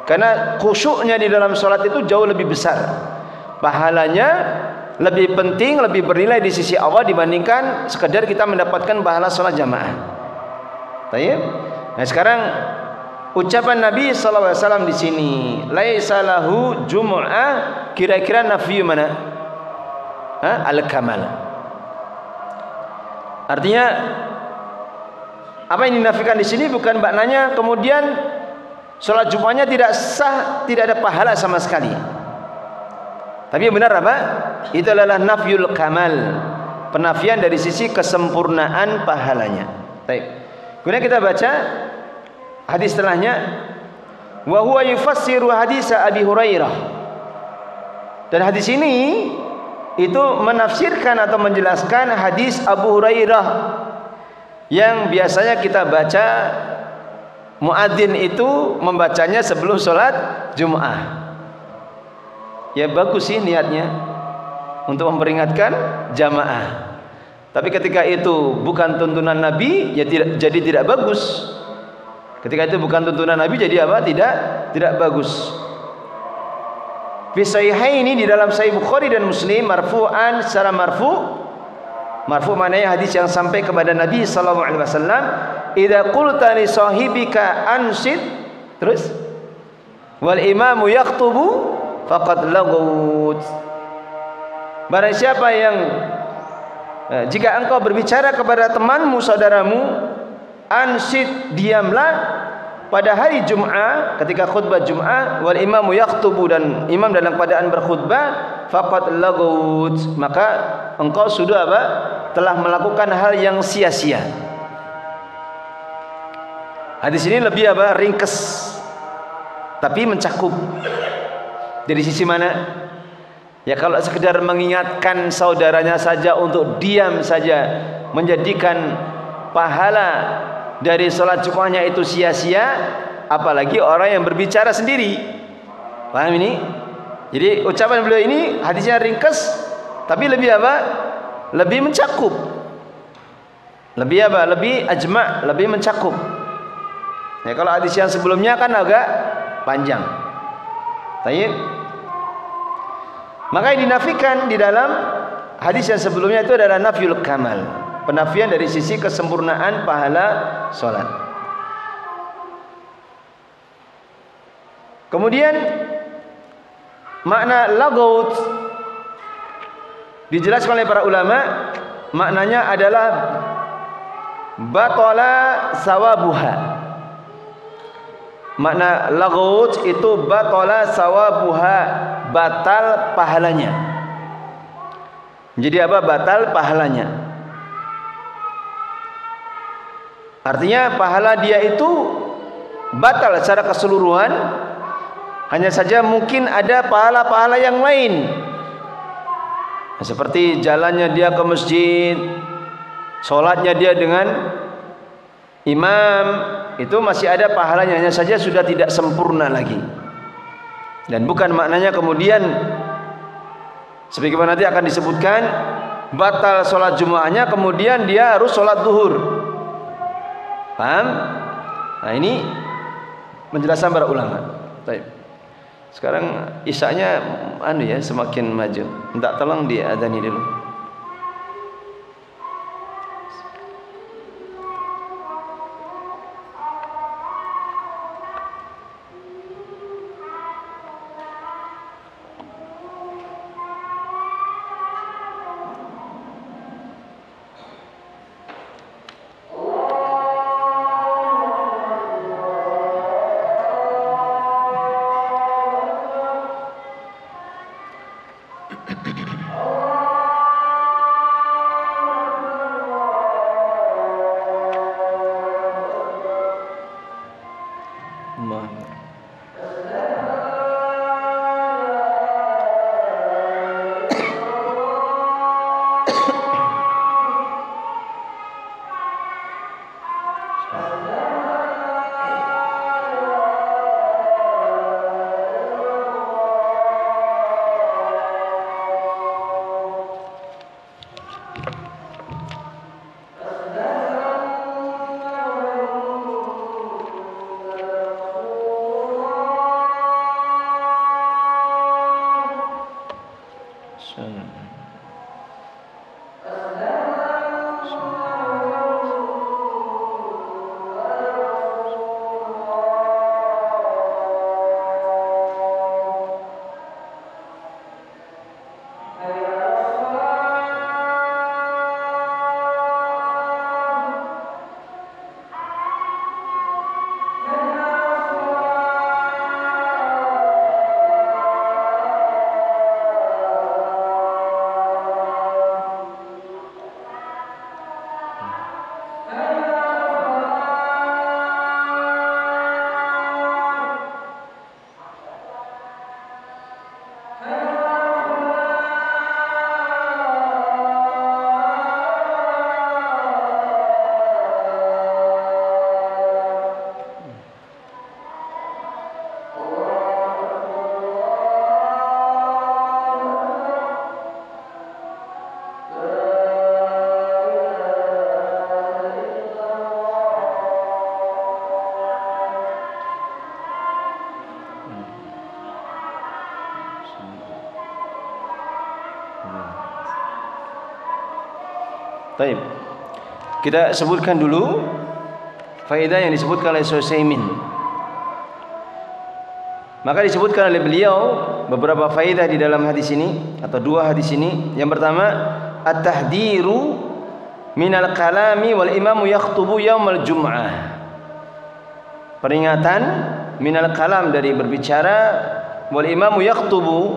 Karena khusyuknya di dalam sholat itu jauh lebih besar. Pahalanya lebih penting, lebih bernilai di sisi Allah dibandingkan sekedar kita mendapatkan pahala sholat jamaah. Tayyib. Nah sekarang ucapan Nabi SAW di sini, laisa lahu jumu'ah, kira-kira nafi mana? Al-kamal. Artinya apa yang dinafikan di sini bukan maknanya kemudian sholat Jumatnya tidak sah, tidak ada pahala sama sekali. Tapi yang benar apa? Itu adalah nafyul kamal, penafian dari sisi kesempurnaan pahalanya. Baik. Kemudian kita baca hadis setelahnya, wa huwa yufassiru hadis Abi Hurairah. Dan hadis ini itu menafsirkan atau menjelaskan hadis Abu Hurairah yang biasanya kita baca, muadzin itu membacanya sebelum sholat Jum'ah. Ya bagus sih niatnya untuk memperingatkan jamaah. Tapi ketika itu bukan tuntunan Nabi, ya tidak bagus. Ketika itu bukan tuntunan Nabi, jadi apa? Tidak bagus. Fi sahihaini, di dalam Sahih Bukhari dan Muslim, marfu'an, secara marfu'. Marfu' maknanya hadis yang sampai kepada Nabi sallallahu alaihi wasallam, idza qulta li sahibika ansid, terus wal imamu yaktubu faqad laghut. Barang siapa yang jika engkau berbicara kepada temanmu, saudaramu, ansid, diamlah pada hari Jum'ah, ketika khutbah Jum'ah, wal imamu yaktubu, dan imam dalam keadaan berkhutbah, faqad laghut, maka engkau sudah apa? Telah melakukan hal yang sia-sia. Hadis ini lebih apa? Ringkes, tapi mencakup. Dari sisi mana? Ya kalau sekedar mengingatkan saudaranya saja untuk diam saja, menjadikan pahala dari sholat Jumatnya itu sia-sia, apalagi orang yang berbicara sendiri. Paham ini? Jadi ucapan beliau ini hadisnya ringkes, tapi lebih apa? Lebih mencakup. Lebih apa? Lebih ajma', lebih mencakup. Ya kalau hadis yang sebelumnya kan agak panjang. Baik. Maka yang dinafikan di dalam hadis yang sebelumnya itu adalah nafyul kamal, penafian dari sisi kesempurnaan pahala sholat. Kemudian makna laghut dijelaskan oleh para ulama, maknanya adalah batala sawabuha. Makna laghut itu batala sawabuha, batal pahalanya. Jadi apa? Batal pahalanya. Artinya pahala dia itu batal secara keseluruhan. Hanya saja mungkin ada pahala-pahala yang lain, seperti jalannya dia ke masjid, sholatnya dia dengan imam, itu masih ada pahalanya, hanya saja sudah tidak sempurna lagi. Dan bukan maknanya kemudian sebagaimana nanti akan disebutkan, batal sholat Jumatnya kemudian dia harus sholat duhur. Paham? Nah, ini penjelasan para ulama. Baik. Sekarang isya-nya semakin maju. Minta tolong diadzani dulu. Baik. Kita sebutkan dulu faedah yang disebutkan oleh Utsaimin. Maka disebutkan oleh beliau beberapa faedah di dalam hadis ini atau dua hadis ini. Yang pertama, at-tahdiru minal kalami wal imamu yakhtubu yaumal jum'ah. Peringatan minal kalam dari berbicara, wal imamu yakhtubu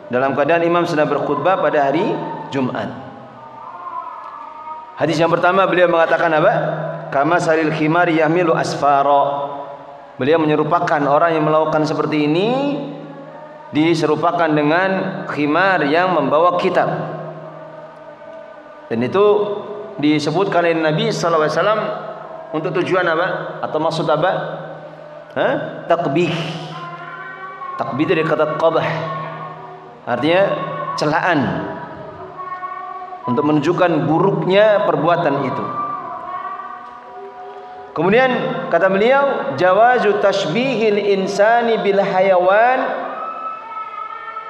dalam keadaan imam sedang berkhutbah pada hari Jumat. Hadis yang pertama beliau mengatakan apa? Kama salil khimari yahmilu asfara. Beliau menyerupakan orang yang melakukan seperti ini diserupakan dengan khimar yang membawa kitab. Dan itu disebutkan oleh Nabi sallallahu alaihi wasallam untuk tujuan apa? Atau maksud apa? Takbih. Takbih dari kata qabah. Artinya celaan. Untuk menunjukkan buruknya perbuatan itu. Kemudian kata beliau, jawazu tashbihil insani bil hayawan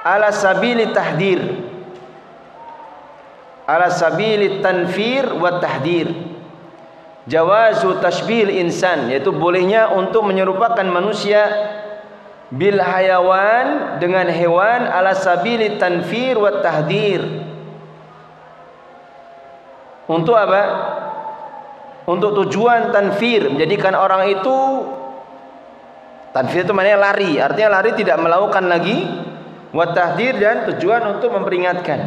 ala sabili tahdir, ala sabili tanfir wa tahdir. Jawazu tashbihil insan, yaitu bolehnya untuk menyerupakan manusia bil hayawan dengan hewan ala sabili tanfir wa tahdir. Untuk apa? Untuk tujuan tanfir, menjadikan orang itu, tanfir itu maknanya lari, artinya lari tidak melakukan lagi, wa tahdir, dan tujuan untuk memperingatkan.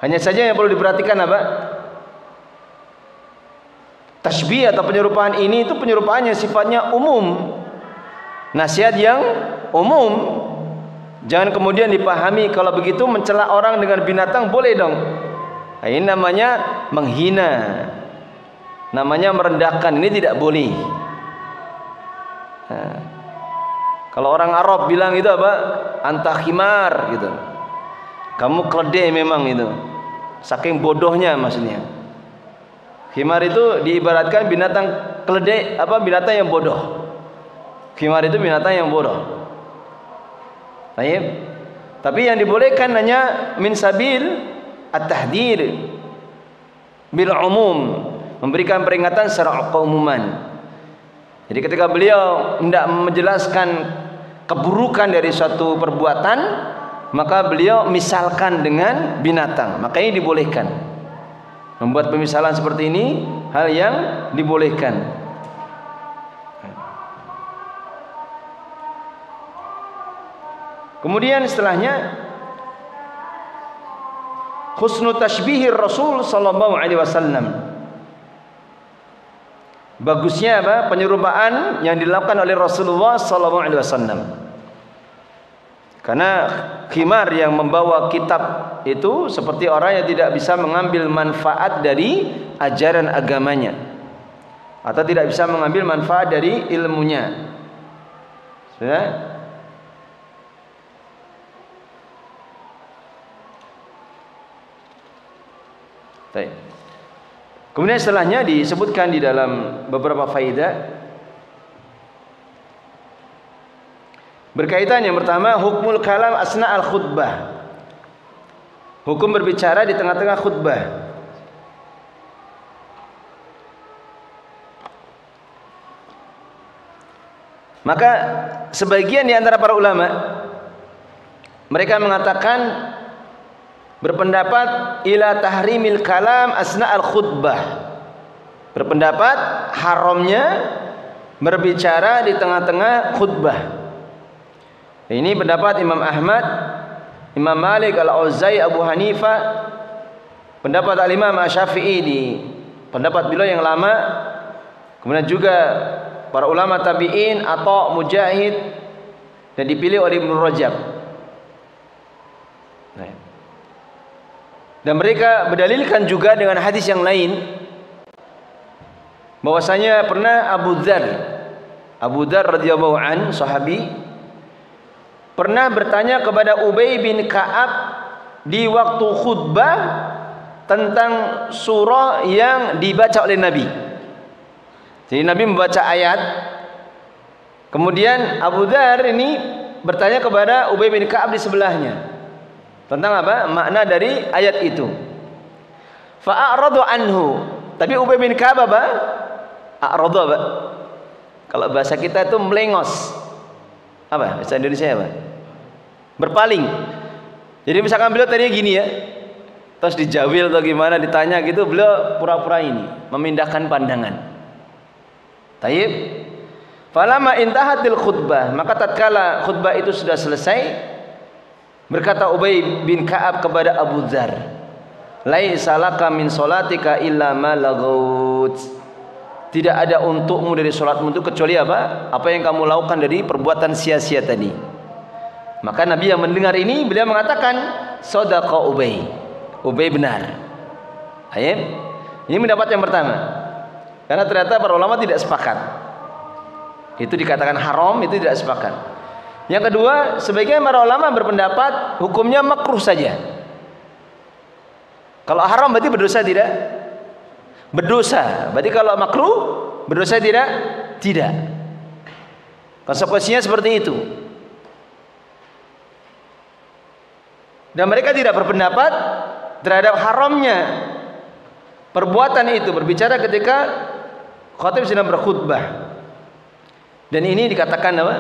Hanya saja yang perlu diperhatikan apa? Tasbih atau penyerupaan ini itu penyerupaan yang sifatnya umum, nasihat yang umum. Jangan kemudian dipahami kalau begitu mencela orang dengan binatang boleh dong. Nah, ini namanya menghina, namanya merendahkan. Ini tidak boleh. Nah, kalau orang Arab bilang itu apa? Anta khimar gitu. Kamu keledai memang itu. Saking bodohnya maksudnya. Khimar itu diibaratkan binatang keledai, apa binatang yang bodoh. Khimar itu binatang yang bodoh. Baik. Tapi yang dibolehkan hanya min sabil at-tahdir bil umum, memberikan peringatan secara keumuman. Jadi ketika beliau hendak menjelaskan keburukan dari suatu perbuatan, maka beliau misalkan dengan binatang. Makanya dibolehkan. Membuat pemisalan seperti ini hal yang dibolehkan. Kemudian setelahnya husnu tashbihir Rasul sallallahu alaihi wasallam. Bagusnya apa? Penyerupaan yang dilakukan oleh Rasulullah sallallahu alaihi wasallam. Karena khimar yang membawa kitab itu seperti orang yang tidak bisa mengambil manfaat dari ajaran agamanya, atau tidak bisa mengambil manfaat dari ilmunya. Sudah? Baik. Kemudian setelahnya disebutkan di dalam beberapa faedah berkaitan. Yang pertama, hukmul kalam asna al khutbah. Hukum berbicara di tengah-tengah khutbah. Maka sebagian di antara para ulama mereka mengatakan, berpendapat ila tahrimil kalam asna al khutbah. Berpendapat haramnya berbicara di tengah-tengah khutbah. Ini pendapat Imam Ahmad, Imam Malik, Al-Auza'i, Abu Hanifah, pendapat Al-Imam Asy-Syafi'i di pendapat beliau yang lama. Kemudian juga para ulama tabi'in, Atha, Mujahid, dan dipilih oleh Ibnu Rajab. Dan mereka berdalilkan juga dengan hadis yang lain bahwasanya pernah Abu Dzar radhiyallahu an, sahabi, pernah bertanya kepada Ubay bin Ka'ab di waktu khutbah tentang surah yang dibaca oleh Nabi. Jadi Nabi membaca ayat, kemudian Abu Dzar ini bertanya kepada Ubay bin Ka'ab di sebelahnya tentang apa? Makna dari ayat itu. Fa'aradu anhu. Tapi Ubay bin Ka'ab apa? A'radu apa? Kalau bahasa kita itu melengos. Apa? Bahasa Indonesia apa? Berpaling. Jadi misalkan beliau tadi gini ya, terus dijawil atau gimana, ditanya gitu, beliau pura-pura ini memindahkan pandangan. Taib. Falamma intahatil khutbah, maka tatkala khutbah itu sudah selesai, berkata Ubay bin Ka'ab kepada Abu Dzar, laisa laka min salatika illa ma laghut. Tidak ada untukmu dari salatmu itu kecuali apa? Apa yang kamu lakukan dari perbuatan sia-sia tadi. Maka Nabi yang mendengar ini, beliau mengatakan, shadaqa Ubay. Ubay benar. Ayat. Ini pendapat yang pertama. Karena ternyata para ulama tidak sepakat. Itu dikatakan haram, itu tidak sepakat. Yang kedua, sebagian para ulama berpendapat hukumnya makruh saja. Kalau haram berarti berdosa tidak? Berdosa. Berarti kalau makruh berdosa tidak? Tidak. Konsekuensinya seperti itu. Dan mereka tidak berpendapat terhadap haramnya perbuatan itu, berbicara ketika khatib sedang berkhutbah. Dan ini dikatakan apa?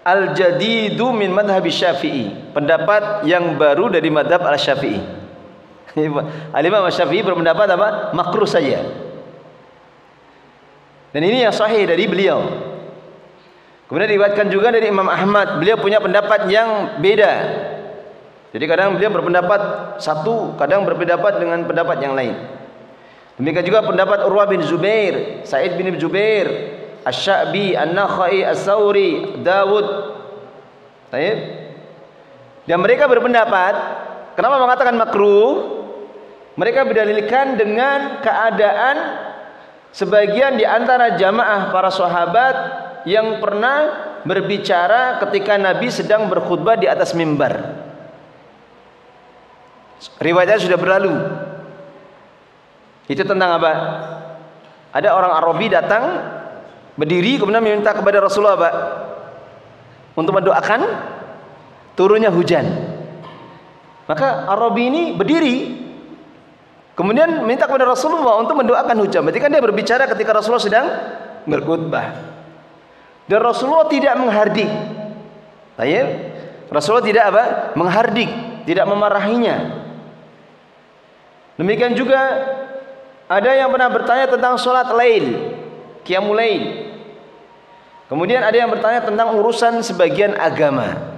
Al-jadidu min madhab Syafi'i. Pendapat yang baru dari madhab Al-Syafi'i. Al-Imam Syafi'i berpendapat apa? Makruh saja. Dan ini yang sahih dari beliau. Kemudian diriwayatkan juga dari Imam Ahmad, beliau punya pendapat yang beda. Jadi kadang beliau berpendapat satu, kadang berpendapat dengan pendapat yang lain. Demikian juga pendapat Urwah bin Zubair, Sa'id bin Jubair, Asy-Sya'bi, An-Nakhai, As-Sauri, Dawud. Baik. Dan mereka berpendapat, kenapa mengatakan makruh? Mereka berdalilkan dengan keadaan sebagian di antara jamaah para sahabat yang pernah berbicara ketika Nabi sedang berkhutbah di atas mimbar. Riwayatnya sudah berlalu. Itu tentang apa? Ada orang Arabi datang berdiri kemudian meminta kepada Rasulullah apa? Untuk mendoakan turunnya hujan. Maka Arabi ini berdiri kemudian minta kepada Rasulullah untuk mendoakan hujan. Berarti kan dia berbicara ketika Rasulullah sedang berkhutbah. Dan Rasulullah tidak menghardik. Baik. Rasulullah tidak apa? Menghardik, tidak memarahinya. Demikian juga ada yang pernah bertanya tentang sholat lail, qiyamul lail. Kemudian ada yang bertanya tentang urusan sebagian agama.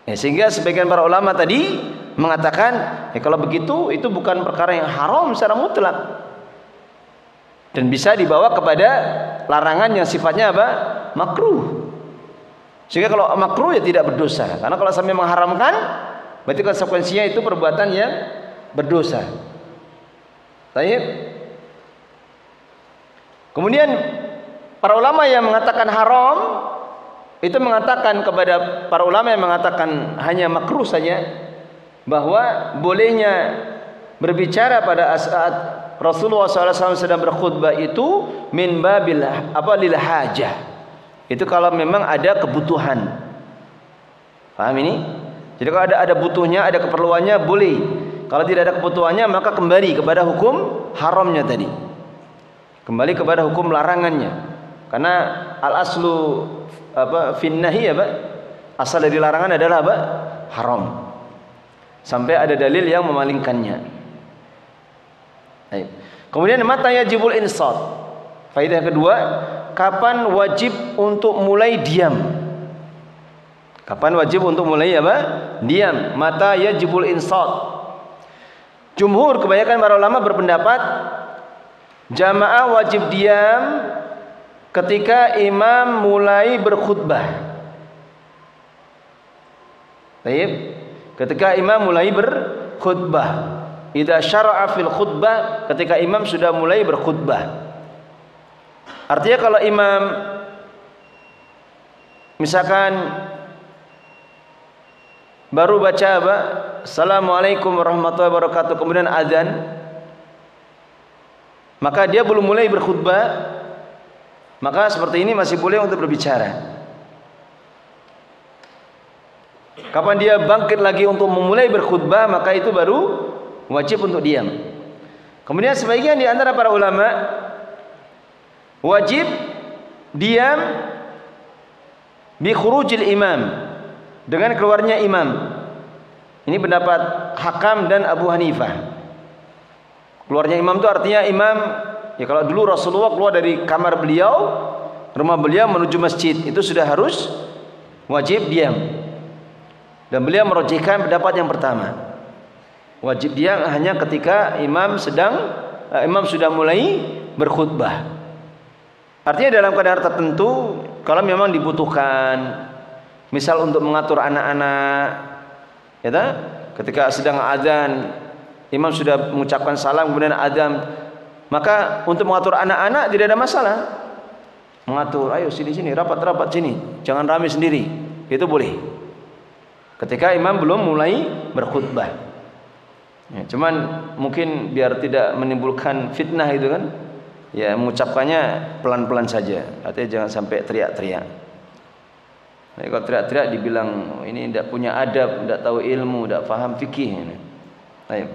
Sehingga sebagian para ulama tadi mengatakan, kalau begitu itu bukan perkara yang haram secara mutlak dan bisa dibawa kepada larangan yang sifatnya apa? Makruh. Sehingga kalau makruh ya tidak berdosa. Karena kalau sampai mengharamkan, berarti konsekuensinya itu perbuatan yang berdosa. Baik. Kemudian para ulama yang mengatakan haram itu mengatakan kepada para ulama yang mengatakan hanya makruh saja, bahwa bolehnya berbicara pada saat Rasulullah SAW sedang berkhutbah itu min babil lil hajah. Itu kalau memang ada kebutuhan. Paham ini? Jadi kalau ada butuhnya, ada keperluannya, boleh. Kalau tidak ada kebutuhannya, maka kembali kepada hukum haramnya tadi. Kembali kepada hukum larangannya. Karena al aslu fin nahi asal dari larangan adalah apa? Haram. Sampai ada dalil yang memalingkannya. Baik. Kemudian mata yajibul insat. Faedah kedua, kapan wajib untuk mulai diam? Kapan wajib untuk mulai apa? Diam. Mata yajibul insat. Jumhur kebanyakan para ulama berpendapat jamaah wajib diam ketika imam mulai berkhutbah. Baik. Ketika imam mulai berkhutbah. Idza syara'a fil khutbah, ketika imam sudah mulai berkhutbah. Artinya kalau imam misalkan baru baca apa? Assalamualaikum warahmatullahi wabarakatuh, kemudian azan, maka dia belum mulai berkhutbah, maka seperti ini masih boleh untuk berbicara. Kapan dia bangkit lagi untuk memulai berkhutbah, maka itu baru wajib untuk diam. Kemudian sebagian di antara para ulama wajib diam bi khurujil imam, dengan keluarnya imam. Ini pendapat Hakam dan Abu Hanifah. Keluarnya imam itu artinya imam, ya kalau dulu Rasulullah keluar dari kamar beliau, rumah beliau menuju masjid, itu sudah harus wajib diam. Dan beliau merojihkan pendapat yang pertama. Wajib diam hanya ketika imam sudah mulai berkhutbah. Artinya dalam keadaan tertentu, kalau memang dibutuhkan, misal untuk mengatur anak-anak, ya, ketika sedang azan, imam sudah mengucapkan salam kemudian azan, maka untuk mengatur anak-anak tidak ada masalah. Mengatur, ayo sini rapat sini, jangan ramai sendiri, itu boleh. Ketika imam belum mulai berkhutbah. Ya, cuman mungkin biar tidak menimbulkan fitnah itu kan, ya mengucapkannya pelan-pelan saja. Artinya jangan sampai teriak-teriak. Nah, kalau teriak-teriak dibilang ini tidak punya adab, tidak tahu ilmu, tidak paham fikih. Baik.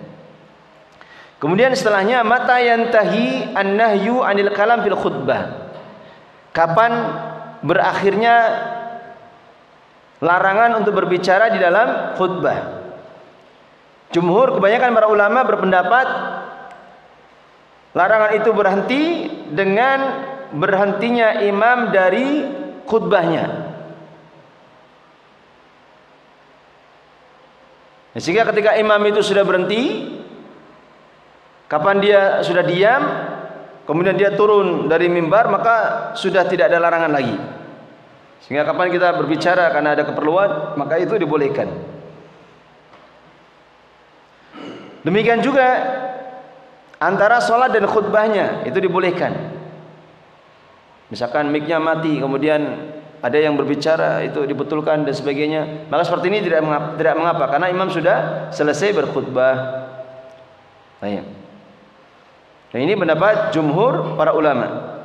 Kemudian setelahnya mata yantahi an-nahyu anil kalam fil khutbah. Kapan berakhirnya larangan untuk berbicara di dalam khutbah? Jumhur kebanyakan para ulama berpendapat larangan itu berhenti dengan berhentinya imam dari khutbahnya. Sehingga ketika imam itu sudah berhenti, Kapan dia sudah diam, kemudian dia turun dari mimbar, maka sudah tidak ada larangan lagi. Sehingga kapan kita berbicara karena ada keperluan, maka itu dibolehkan. Demikian juga antara sholat dan khutbahnya itu dibolehkan. Misalkan mic-nya mati, kemudian ada yang berbicara, itu dibetulkan dan sebagainya. Maka seperti ini tidak mengapa, karena imam sudah selesai berkhutbah. Baik. Nah, ini pendapat jumhur para ulama.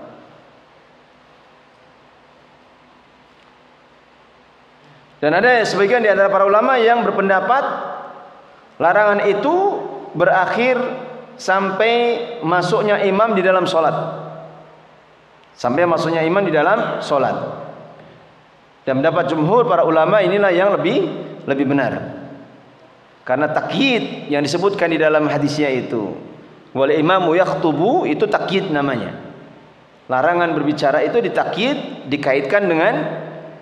Dan ada sebagian di antara para ulama yang berpendapat larangan itu berakhir sampai masuknya imam di dalam sholat. Sampai masuknya imam di dalam sholat. Dan pendapat jumhur para ulama inilah yang lebih benar. Karena takyid yang disebutkan di dalam hadisnya itu, wal imamu yakhtubu, itu takyid namanya. Larangan berbicara itu ditakyid, dikaitkan dengan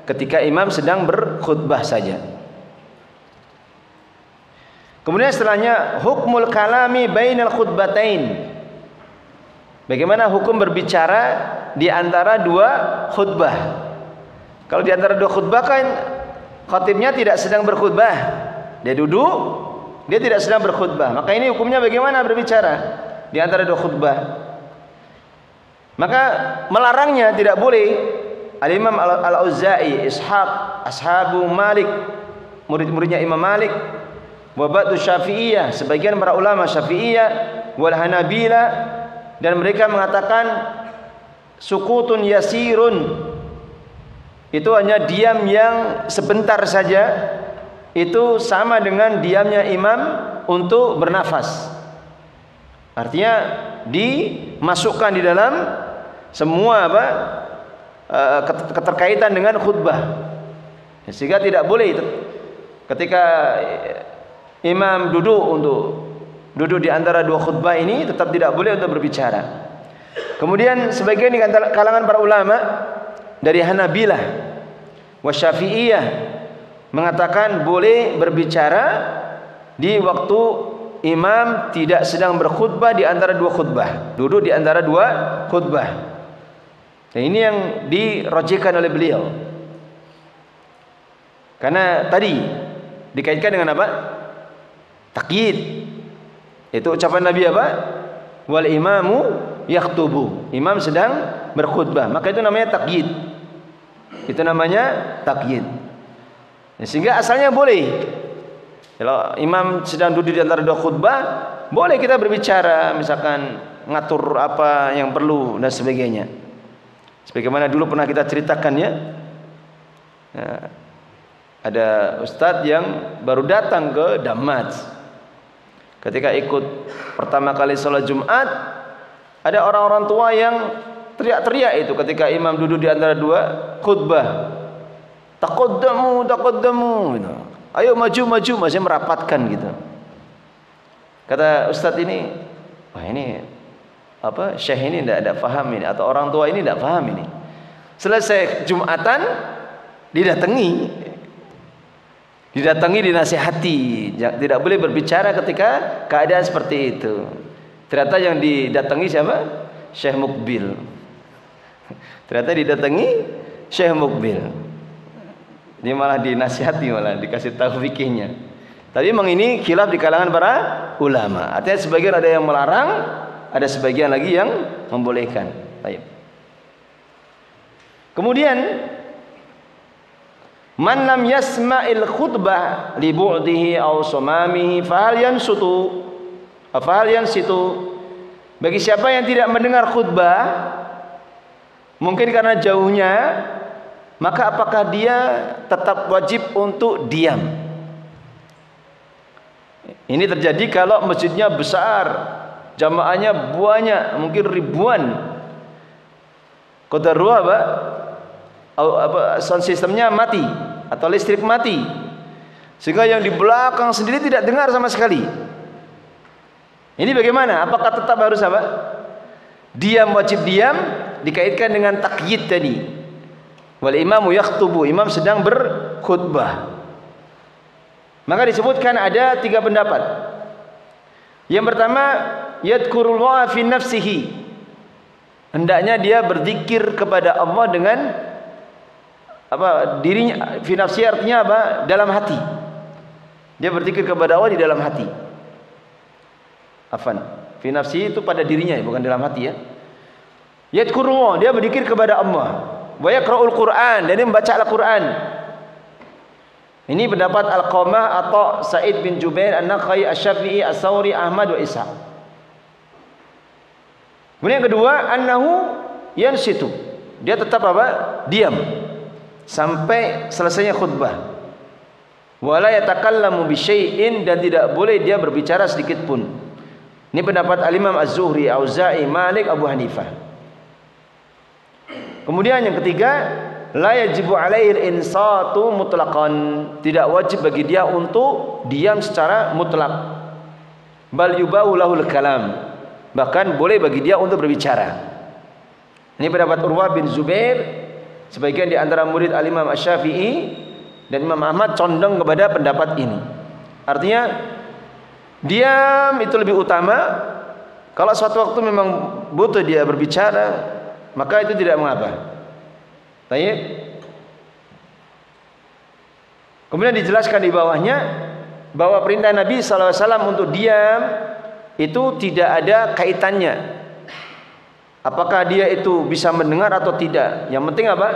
ketika imam sedang berkhutbah saja. Kemudian setelahnya hukmul kalami bainal khutbatain. Bagaimana hukum berbicara di antara dua khutbah? Kalau di antara dua khutbah kan khatibnya tidak sedang berkhutbah, dia duduk, dia tidak sedang berkhutbah. Maka ini hukumnya bagaimana berbicara di antara dua khutbah? Maka melarangnya tidak boleh. Al-Imam Al-Auza'i, Ishaq, ashabu Malik, murid-muridnya Imam Malik, wa ba'du Syafi'iyah, sebagian para ulama Syafi'iyah, wal Hanabila, dan mereka mengatakan sukutun yasirun, itu hanya diam yang sebentar saja, itu sama dengan diamnya imam untuk bernafas. Artinya dimasukkan di dalam semua keterkaitan dengan khutbah, sehingga tidak boleh ketika imam duduk di antara dua khutbah ini, tetap tidak boleh untuk berbicara. Kemudian sebagian di kalangan para ulama dari Hanabilah wa Syafi'iyah mengatakan boleh berbicara di waktu imam tidak sedang berkhutbah di antara dua khutbah, duduk di antara dua khutbah. Nah, ini yang dirojihkan oleh beliau. Karena tadi dikaitkan dengan apa? Takyid. Itu ucapan Nabi apa? Wal imamu yakhtubu. Imam sedang berkhutbah. Maka itu namanya takyid. Itu namanya takyid. Nah, sehingga asalnya boleh. Kalau imam sedang duduk di antara dua khutbah, boleh kita berbicara, misalkan ngatur apa yang perlu dan sebagainya. Sebagaimana dulu pernah kita ceritakan ya, ada ustadz yang baru datang ke Damat. Ketika ikut pertama kali sholat Jumat, ada orang-orang tua yang teriak-teriak itu ketika imam duduk di antara dua khutbah. Taqaddamu, gitu. Ayo maju, masih merapatkan gitu. Kata ustadz ini, wah ini syekh ini tidak ada paham ini, atau orang tua ini tidak paham ini. Selesai Jumatan didatangi, dinasihati, tidak boleh berbicara ketika keadaan seperti itu. Ternyata yang didatangi siapa? Syekh Mukbil. Ternyata didatangi Syekh Mukbil. Dia malah dinasihati, malah dikasih tahu fikihnya. Tapi memang ini khilaf di kalangan para ulama. Artinya sebagian ada yang melarang, ada sebagian lagi yang membolehkan. Baik. Kemudian man lam yasma'il khutbah li bu'dihi aw sumamihi fahal yansitu. Bagi siapa yang tidak mendengar khutbah, mungkin karena jauhnya, maka apakah dia tetap wajib untuk diam? Ini terjadi kalau masjidnya besar, jamaahnya banyak, mungkin ribuan. Qadarullah sound systemnya mati atau listrik mati, sehingga yang di belakang sendiri tidak dengar sama sekali. Ini bagaimana? Apakah tetap harus apa? Diam, wajib diam, dikaitkan dengan takyid tadi. Wal imamu yakhtubu, imam sedang berkhutbah. Maka disebutkan ada 3 pendapat. Yang pertama,
yadhkurullah fi nafsihi. Hendaknya dia berzikir kepada Allah dengan dirinya. Fi nafsihi artinya apa? Dalam hati. Dia berzikir kepada Allah di dalam hati. Afan. Fi nafsihi itu pada dirinya, bukan dalam hati ya. Yadhkurullah, dia berzikir kepada Allah. Wa yaqra'ul Qur'an, dan dia membaca Al-Qur'an. Ini pendapat Al-Qamah atau Sa'id bin Jubair, An-Nakhai, Asy-Syafi'i, As-Sauri, Ahmad wa Ishaq. Kemudian yang kedua, annahu yansitu. Dia tetap diam sampai selesainya khutbah. Wala yatakallamu bi syai'in, dan tidak boleh dia berbicara sedikit pun. Ini pendapat Al-Imam Az-Zuhri, Auza'i, Malik, Abu Hanifah. Kemudian yang ketiga, la yajibu alaihi al-insatu mutlaqan. Tidak wajib bagi dia untuk diam secara mutlak. Bal yubahu lahul kalam. Bahkan boleh bagi dia untuk berbicara. Ini pendapat Urwah bin Zubair. Sebagian di antara murid Al-Imam Asy-Syafi'i dan Imam Ahmad condong kepada pendapat ini. Artinya diam itu lebih utama. Kalau suatu waktu memang butuh dia berbicara, maka itu tidak mengapa. Baik. Kemudian dijelaskan di bawahnya bahwa perintah Nabi SAW untuk diam itu tidak ada kaitannya. Apakah dia itu bisa mendengar atau tidak? Yang penting apa?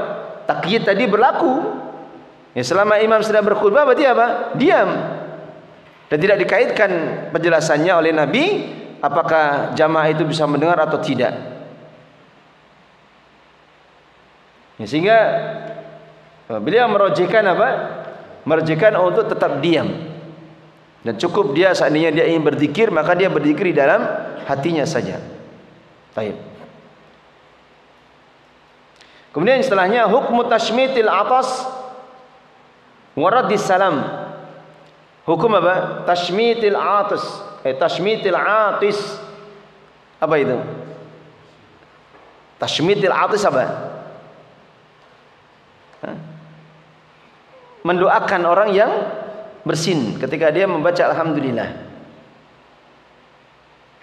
Takyid tadi berlaku. Ya, selama imam sedang berkhutbah berarti apa? Diam. Dan tidak dikaitkan penjelasannya oleh Nabi apakah jamaah itu bisa mendengar atau tidak. Ya, sehingga beliau merojihkan apa? Merojihkan untuk tetap diam. Dan cukup dia seandainya dia ingin berzikir, maka dia berzikir di dalam hatinya saja. Baik. Kemudian setelahnya hukmu tashmitil atas wa raddis salam. Hukum apa? Tashmitil atas, tashmitil atis. Apa itu? Tashmitil atis apa? Mendoakan orang yang bersin ketika dia membaca alhamdulillah.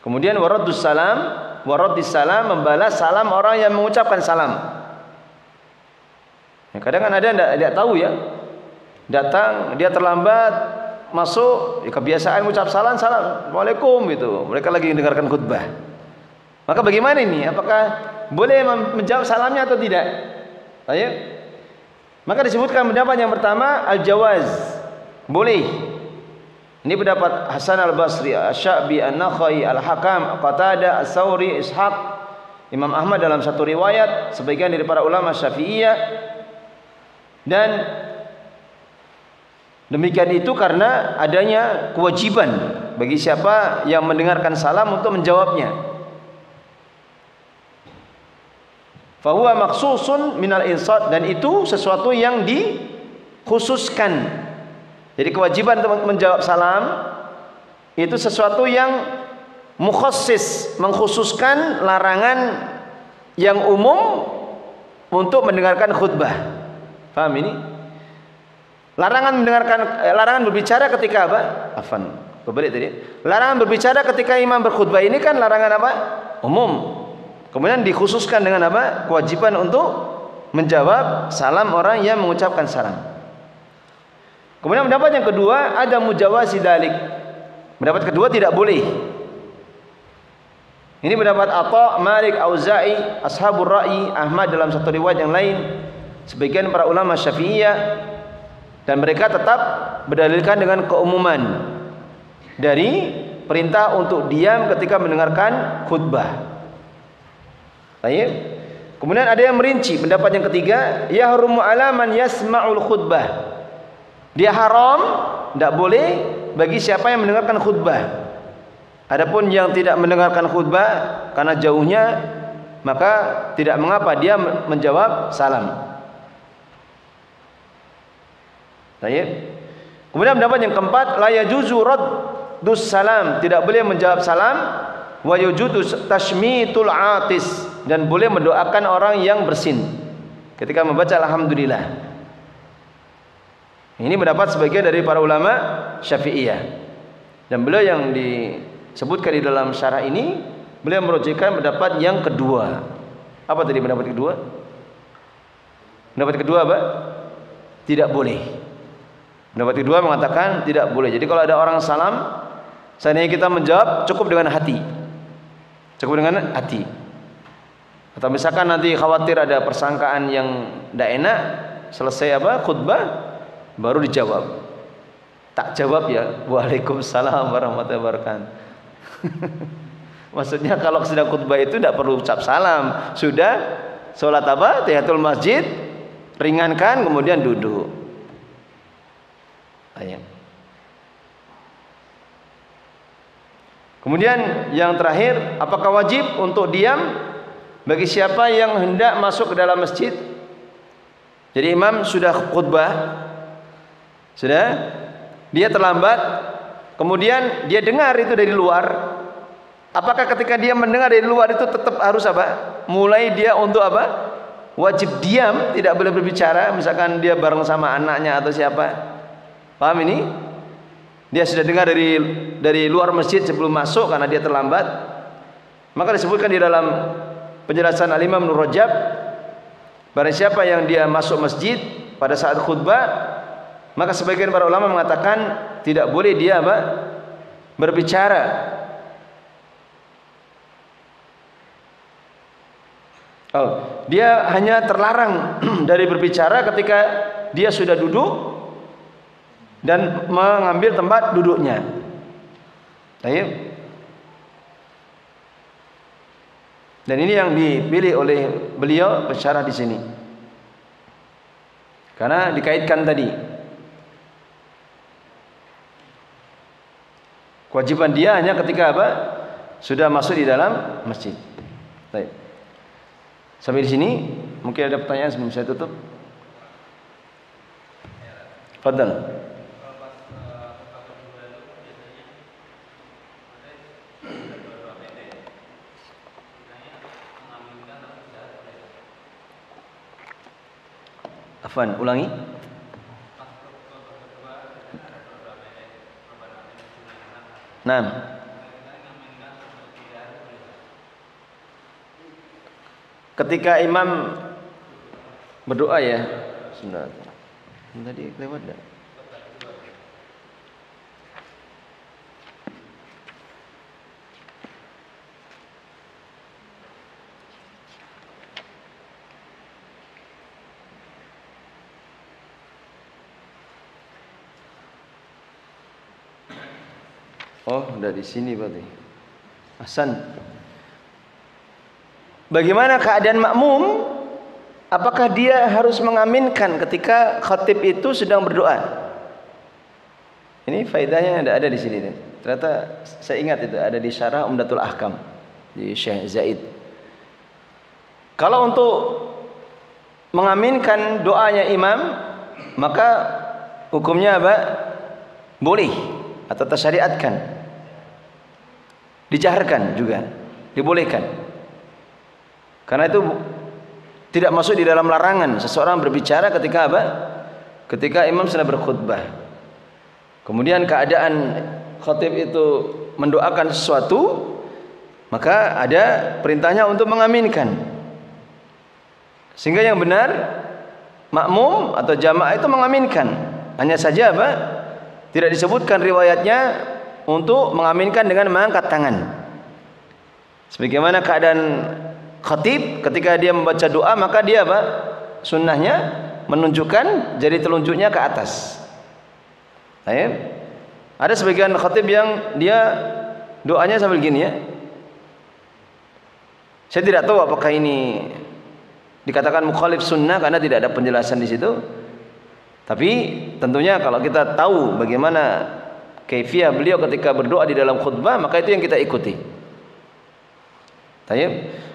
Kemudian waraddus salam, waraddis salam, membalas salam orang yang mengucapkan salam. Ya, kadang kan ada tidak tahu ya, datang dia terlambat masuk, ya, kebiasaan mengucap salam, Assalamualaikum gitu. Mereka lagi mendengarkan khutbah. Maka bagaimana ini? Apakah boleh menjawab salamnya atau tidak? Ayo. Maka disebutkan pendapat yang pertama al-jawaz, boleh. Ini pendapat Hasan al-Basri, Asy-Sya'bi, An-Nakhai, Al-Hakam, Qatadah, As-Sauri, Ishaq, Imam Ahmad dalam satu riwayat, sebagian dari para ulama Syafi'iyah. Dan demikian itu karena adanya kewajiban bagi siapa yang mendengarkan salam untuk menjawabnya. Fahuwa maksusun minal insat, dan itu sesuatu yang dikhususkan. Jadi kewajiban untuk menjawab salam itu sesuatu yang mukhassis, mengkhususkan larangan yang umum untuk mendengarkan khutbah. Paham ini? Larangan berbicara ketika apa? Afan. Kebalik tadi. Larangan berbicara ketika imam berkhutbah ini kan larangan apa? Umum. Kemudian dikhususkan dengan apa? Kewajiban untuk menjawab salam orang yang mengucapkan salam. Kemudian pendapat yang kedua, ada mujawazi dalik. Pendapat kedua tidak boleh. Ini pendapat Atha, Malik, Auza'i, Ashabur Ra'i, Ahmad dalam satu riwayat yang lain, sebagian para ulama Syafi'iyah, dan mereka tetap berdalilkan dengan keumuman dari perintah untuk diam ketika mendengarkan khutbah. Baik. Kemudian ada yang merinci, pendapat yang ketiga, yahrumu ala man yasma'ul khutbah. Dia haram, tidak boleh bagi siapa yang mendengarkan khutbah. Adapun yang tidak mendengarkan khutbah karena jauhnya, maka tidak mengapa dia menjawab salam. Baik. Kemudian pendapat yang keempat, la yajuzu raddus salam, tidak boleh menjawab salam, wa yujudu tashmitul atis, dan boleh mendoakan orang yang bersin ketika membaca alhamdulillah. Ini pendapat sebagian dari para ulama Syafi'iyah, dan beliau yang disebutkan di dalam syarah ini, beliau merujukkan pendapat yang kedua. Apa tadi pendapat kedua? Pendapat kedua apa? Tidak boleh. Pendapat kedua mengatakan tidak boleh. Jadi kalau ada orang salam, seandainya kita menjawab cukup dengan hati. Cukup dengan hati. Atau misalkan nanti khawatir ada persangkaan yang tidak enak, selesai khutbah baru dijawab. Tak jawab ya, Waalaikumsalam warahmatullahi wabarakatuh. Maksudnya kalau sedang khutbah itu tidak perlu ucap salam. Sudah sholat tahiyatul masjid, ringankan kemudian duduk. Ayat. Kemudian yang terakhir, apakah wajib untuk diam bagi siapa yang hendak masuk ke dalam masjid? Jadi imam sudah khutbah, dia terlambat, kemudian dia dengar itu dari luar. Apakah ketika dia mendengar dari luar itu tetap harus mulai dia untuk wajib diam, tidak boleh berbicara? Misalkan dia bareng sama anaknya atau siapa. Paham ini? Dia sudah dengar dari luar masjid sebelum masuk karena dia terlambat. Maka disebutkan di dalam penjelasan Al-Imam Ibnu Rajab, barang siapa yang dia masuk masjid pada saat khutbah, maka sebagian para ulama mengatakan tidak boleh dia berbicara. Dia hanya terlarang dari berbicara ketika dia sudah duduk dan mengambil tempat duduknya. Baik. Dan ini yang dipilih oleh beliau pensyarah di sini. Karena dikaitkan tadi kewajiban dia hanya ketika sudah masuk di dalam masjid. Baik. Sampai di sini mungkin ada pertanyaan sebelum saya tutup. Fadhal. Afwan, ulangi. Nah, ketika imam berdoa ya, sebentar. Tadi lewat dah. Oh, udah di sini berarti. Hasan. Bagaimana keadaan makmum? Apakah dia harus mengaminkan ketika khatib itu sedang berdoa? Ini faedahnya ada di sini. Ternyata saya ingat itu ada di Syarah Umdatul Ahkam di Syekh Zaid. Kalau untuk mengaminkan doanya imam, maka hukumnya boleh atau tersyariatkan. Dijaharkan juga, dibolehkan. Karena itu tidak masuk di dalam larangan seseorang berbicara ketika ketika imam sedang berkhutbah. Kemudian keadaan khatib itu mendoakan sesuatu, maka ada perintahnya untuk mengaminkan. Sehingga yang benar makmum atau jamaah itu mengaminkan. Hanya saja tidak disebutkan riwayatnya untuk mengaminkan dengan mengangkat tangan. Sebagaimana keadaan khatib ketika dia membaca doa, maka dia sunnahnya menunjukkan jari telunjuknya ke atas. Ada sebagian khatib yang dia doanya sambil gini ya. Saya tidak tahu apakah ini dikatakan mukhalif sunnah karena tidak ada penjelasan di situ. Tapi tentunya kalau kita tahu bagaimana kaifiyah beliau ketika berdoa di dalam khutbah, maka itu yang kita ikuti.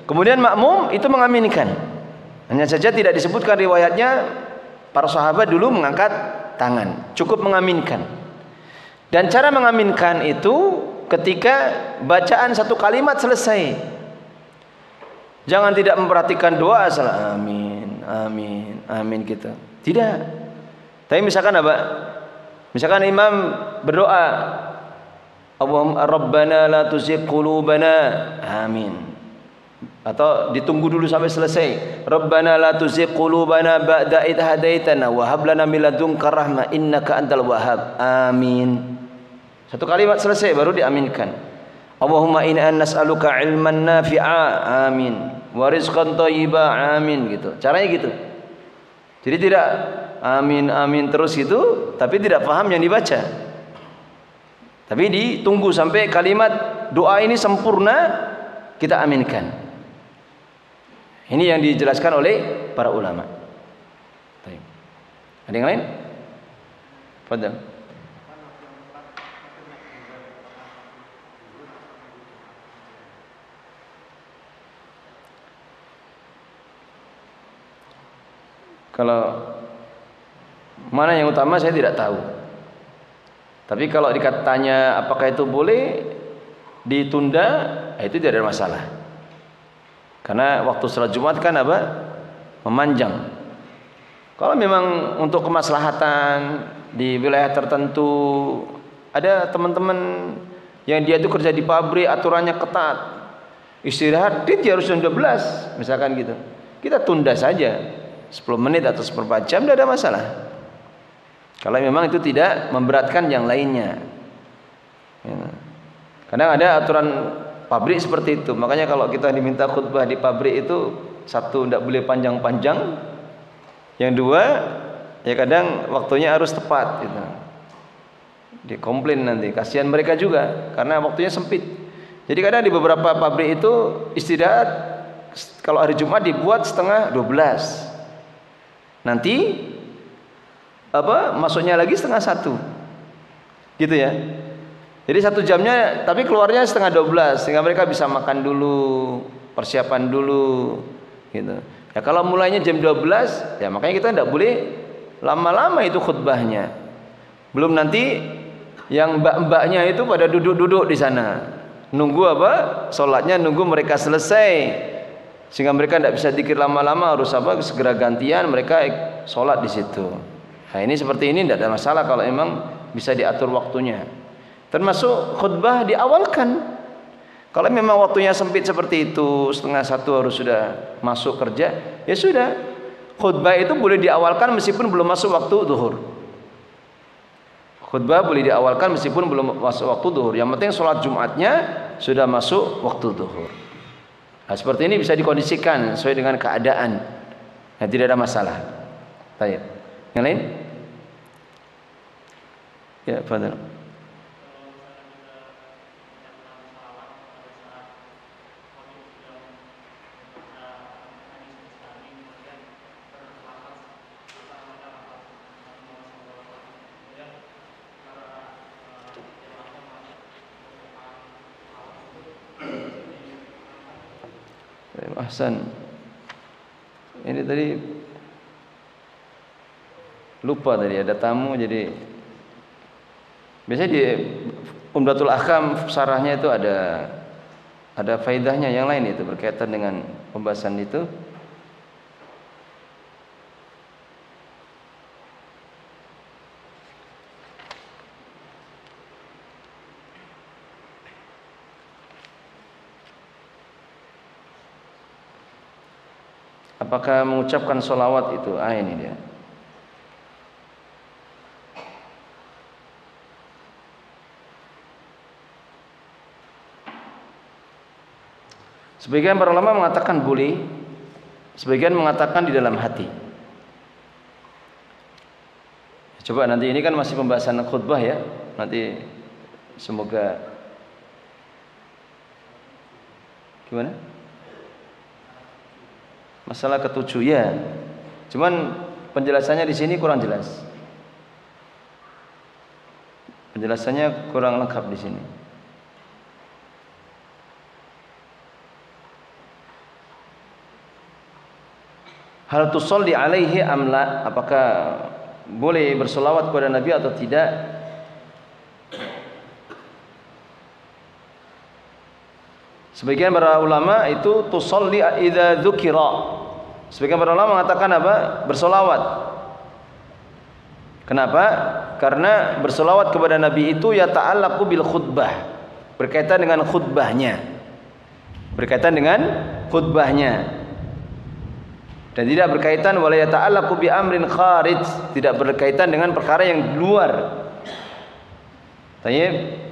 Kemudian makmum itu mengaminkan. Hanya saja tidak disebutkan riwayatnya para sahabat dulu mengangkat tangan, cukup mengaminkan. Dan cara mengaminkan itu ketika bacaan satu kalimat selesai. Jangan tidak memperhatikan doa asal amin, amin, amin gitu. Tidak. Tapi misalkan Misalkan imam berdoa, Allahumma rabbana la tuzigh qulubana. Amin. Atau ditunggu dulu sampai selesai. Rabbana la tuzigh qulubana ba'da idh hadaitana wa hab lana min ladunka rahmah innaka antal wahhab. Amin. Satu kalimat selesai baru diaminkan. Allahumma inna nas'aluka ilman nafi'a. Amin. Wa rizqan thayyiba. Amin gitu. Caranya gitu. Jadi tidak amin amin terus gitu, tapi tidak paham yang dibaca. Tapi ditunggu sampai kalimat doa ini sempurna, kita aminkan. Ini yang dijelaskan oleh para ulama. Baik. Ada yang lain? Fadhal. Kalau mana yang utama saya tidak tahu. Tapi kalau dikatanya apakah itu boleh ditunda, itu tidak ada masalah. Karena waktu salat Jumat kan apa? Memanjang. Kalau memang untuk kemaslahatan di wilayah tertentu, ada teman-teman yang dia itu kerja di pabrik, aturannya ketat. Istirahat dia harus jam 12, misalkan gitu. Kita tunda saja 10 menit atau seperempat jam, tidak ada masalah. Kalau memang itu tidak memberatkan yang lainnya. Kadang ada aturan pabrik seperti itu. Makanya kalau kita diminta khutbah di pabrik itu, satu tidak boleh panjang-panjang, yang dua ya kadang waktunya harus tepat gitu. Dikomplain nanti, kasihan mereka juga karena waktunya sempit. Jadi kadang di beberapa pabrik itu istirahat kalau hari Jumat dibuat setengah 12. Nanti masuknya lagi setengah 1 gitu ya. Jadi 1 jamnya tapi keluarnya setengah 12 sehingga mereka bisa makan dulu, persiapan dulu gitu. Ya kalau mulainya jam 12 ya makanya kita tidak boleh lama-lama itu khutbahnya. Belum nanti yang mbak-mbaknya itu pada duduk-duduk di sana nunggu sholatnya, nunggu mereka selesai sehingga mereka tidak bisa dikir lama-lama, harus segera gantian mereka sholat di situ. Nah ini seperti ini tidak ada masalah kalau memang bisa diatur waktunya. Termasuk khutbah diawalkan. Kalau memang waktunya sempit seperti itu, setengah 1 harus sudah masuk kerja, ya sudah. Khutbah itu boleh diawalkan meskipun belum masuk waktu zuhur. Khutbah boleh diawalkan meskipun belum masuk waktu zuhur. Yang penting sholat Jumatnya sudah masuk waktu zuhur. Nah, seperti ini bisa dikondisikan sesuai dengan keadaan. Nah, tidak ada masalah. Baik. Yang lain? Ya, Fadhil. Ahsan. Ini tadi lupa tadi ada tamu, jadi biasanya di Umdatul Ahkam syarahnya itu ada faedahnya yang lain itu berkaitan dengan pembahasan itu. Apakah mengucapkan sholawat itu? Ini dia. Sebagian para ulama mengatakan boleh, sebagian mengatakan di dalam hati. Coba nanti ini kan masih pembahasan khutbah ya. Nanti semoga gimana? Masalah ketujuh ya. Cuman penjelasannya di sini kurang jelas. Penjelasannya kurang lengkap di sini. Hal tusalli alaihi amla, apakah boleh bersolawat kepada Nabi atau tidak? Sebagian para ulama itu tusalli idza dzukira. Sebagian para ulama mengatakan bersolawat Kenapa? Karena berselawat kepada Nabi itu ya ta'allaqu bil khutbah, berkaitan dengan khutbahnya, berkaitan dengan khutbahnya, dan tidak berkaitan wala ya ta'allaqu bi amrin kharij, tidak berkaitan dengan perkara yang di luar. Tayyib.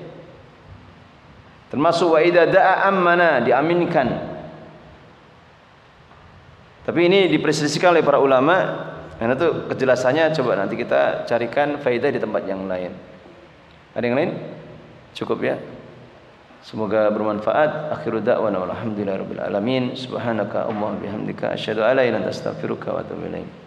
Termasuk wa idza da'a ammana, diaminkan. Tapi ini diperselisihkan oleh para ulama. Karena itu kejelasannya coba nanti kita carikan faedah di tempat yang lain. Ada yang lain? Cukup ya. Semoga bermanfaat. Akhiru da'wana walhamdulillahirabbil alamin. Subhanaka Allahumma bihamdika asyhadu an la ilaha illa anta astaghfiruka wa atubu ilaik.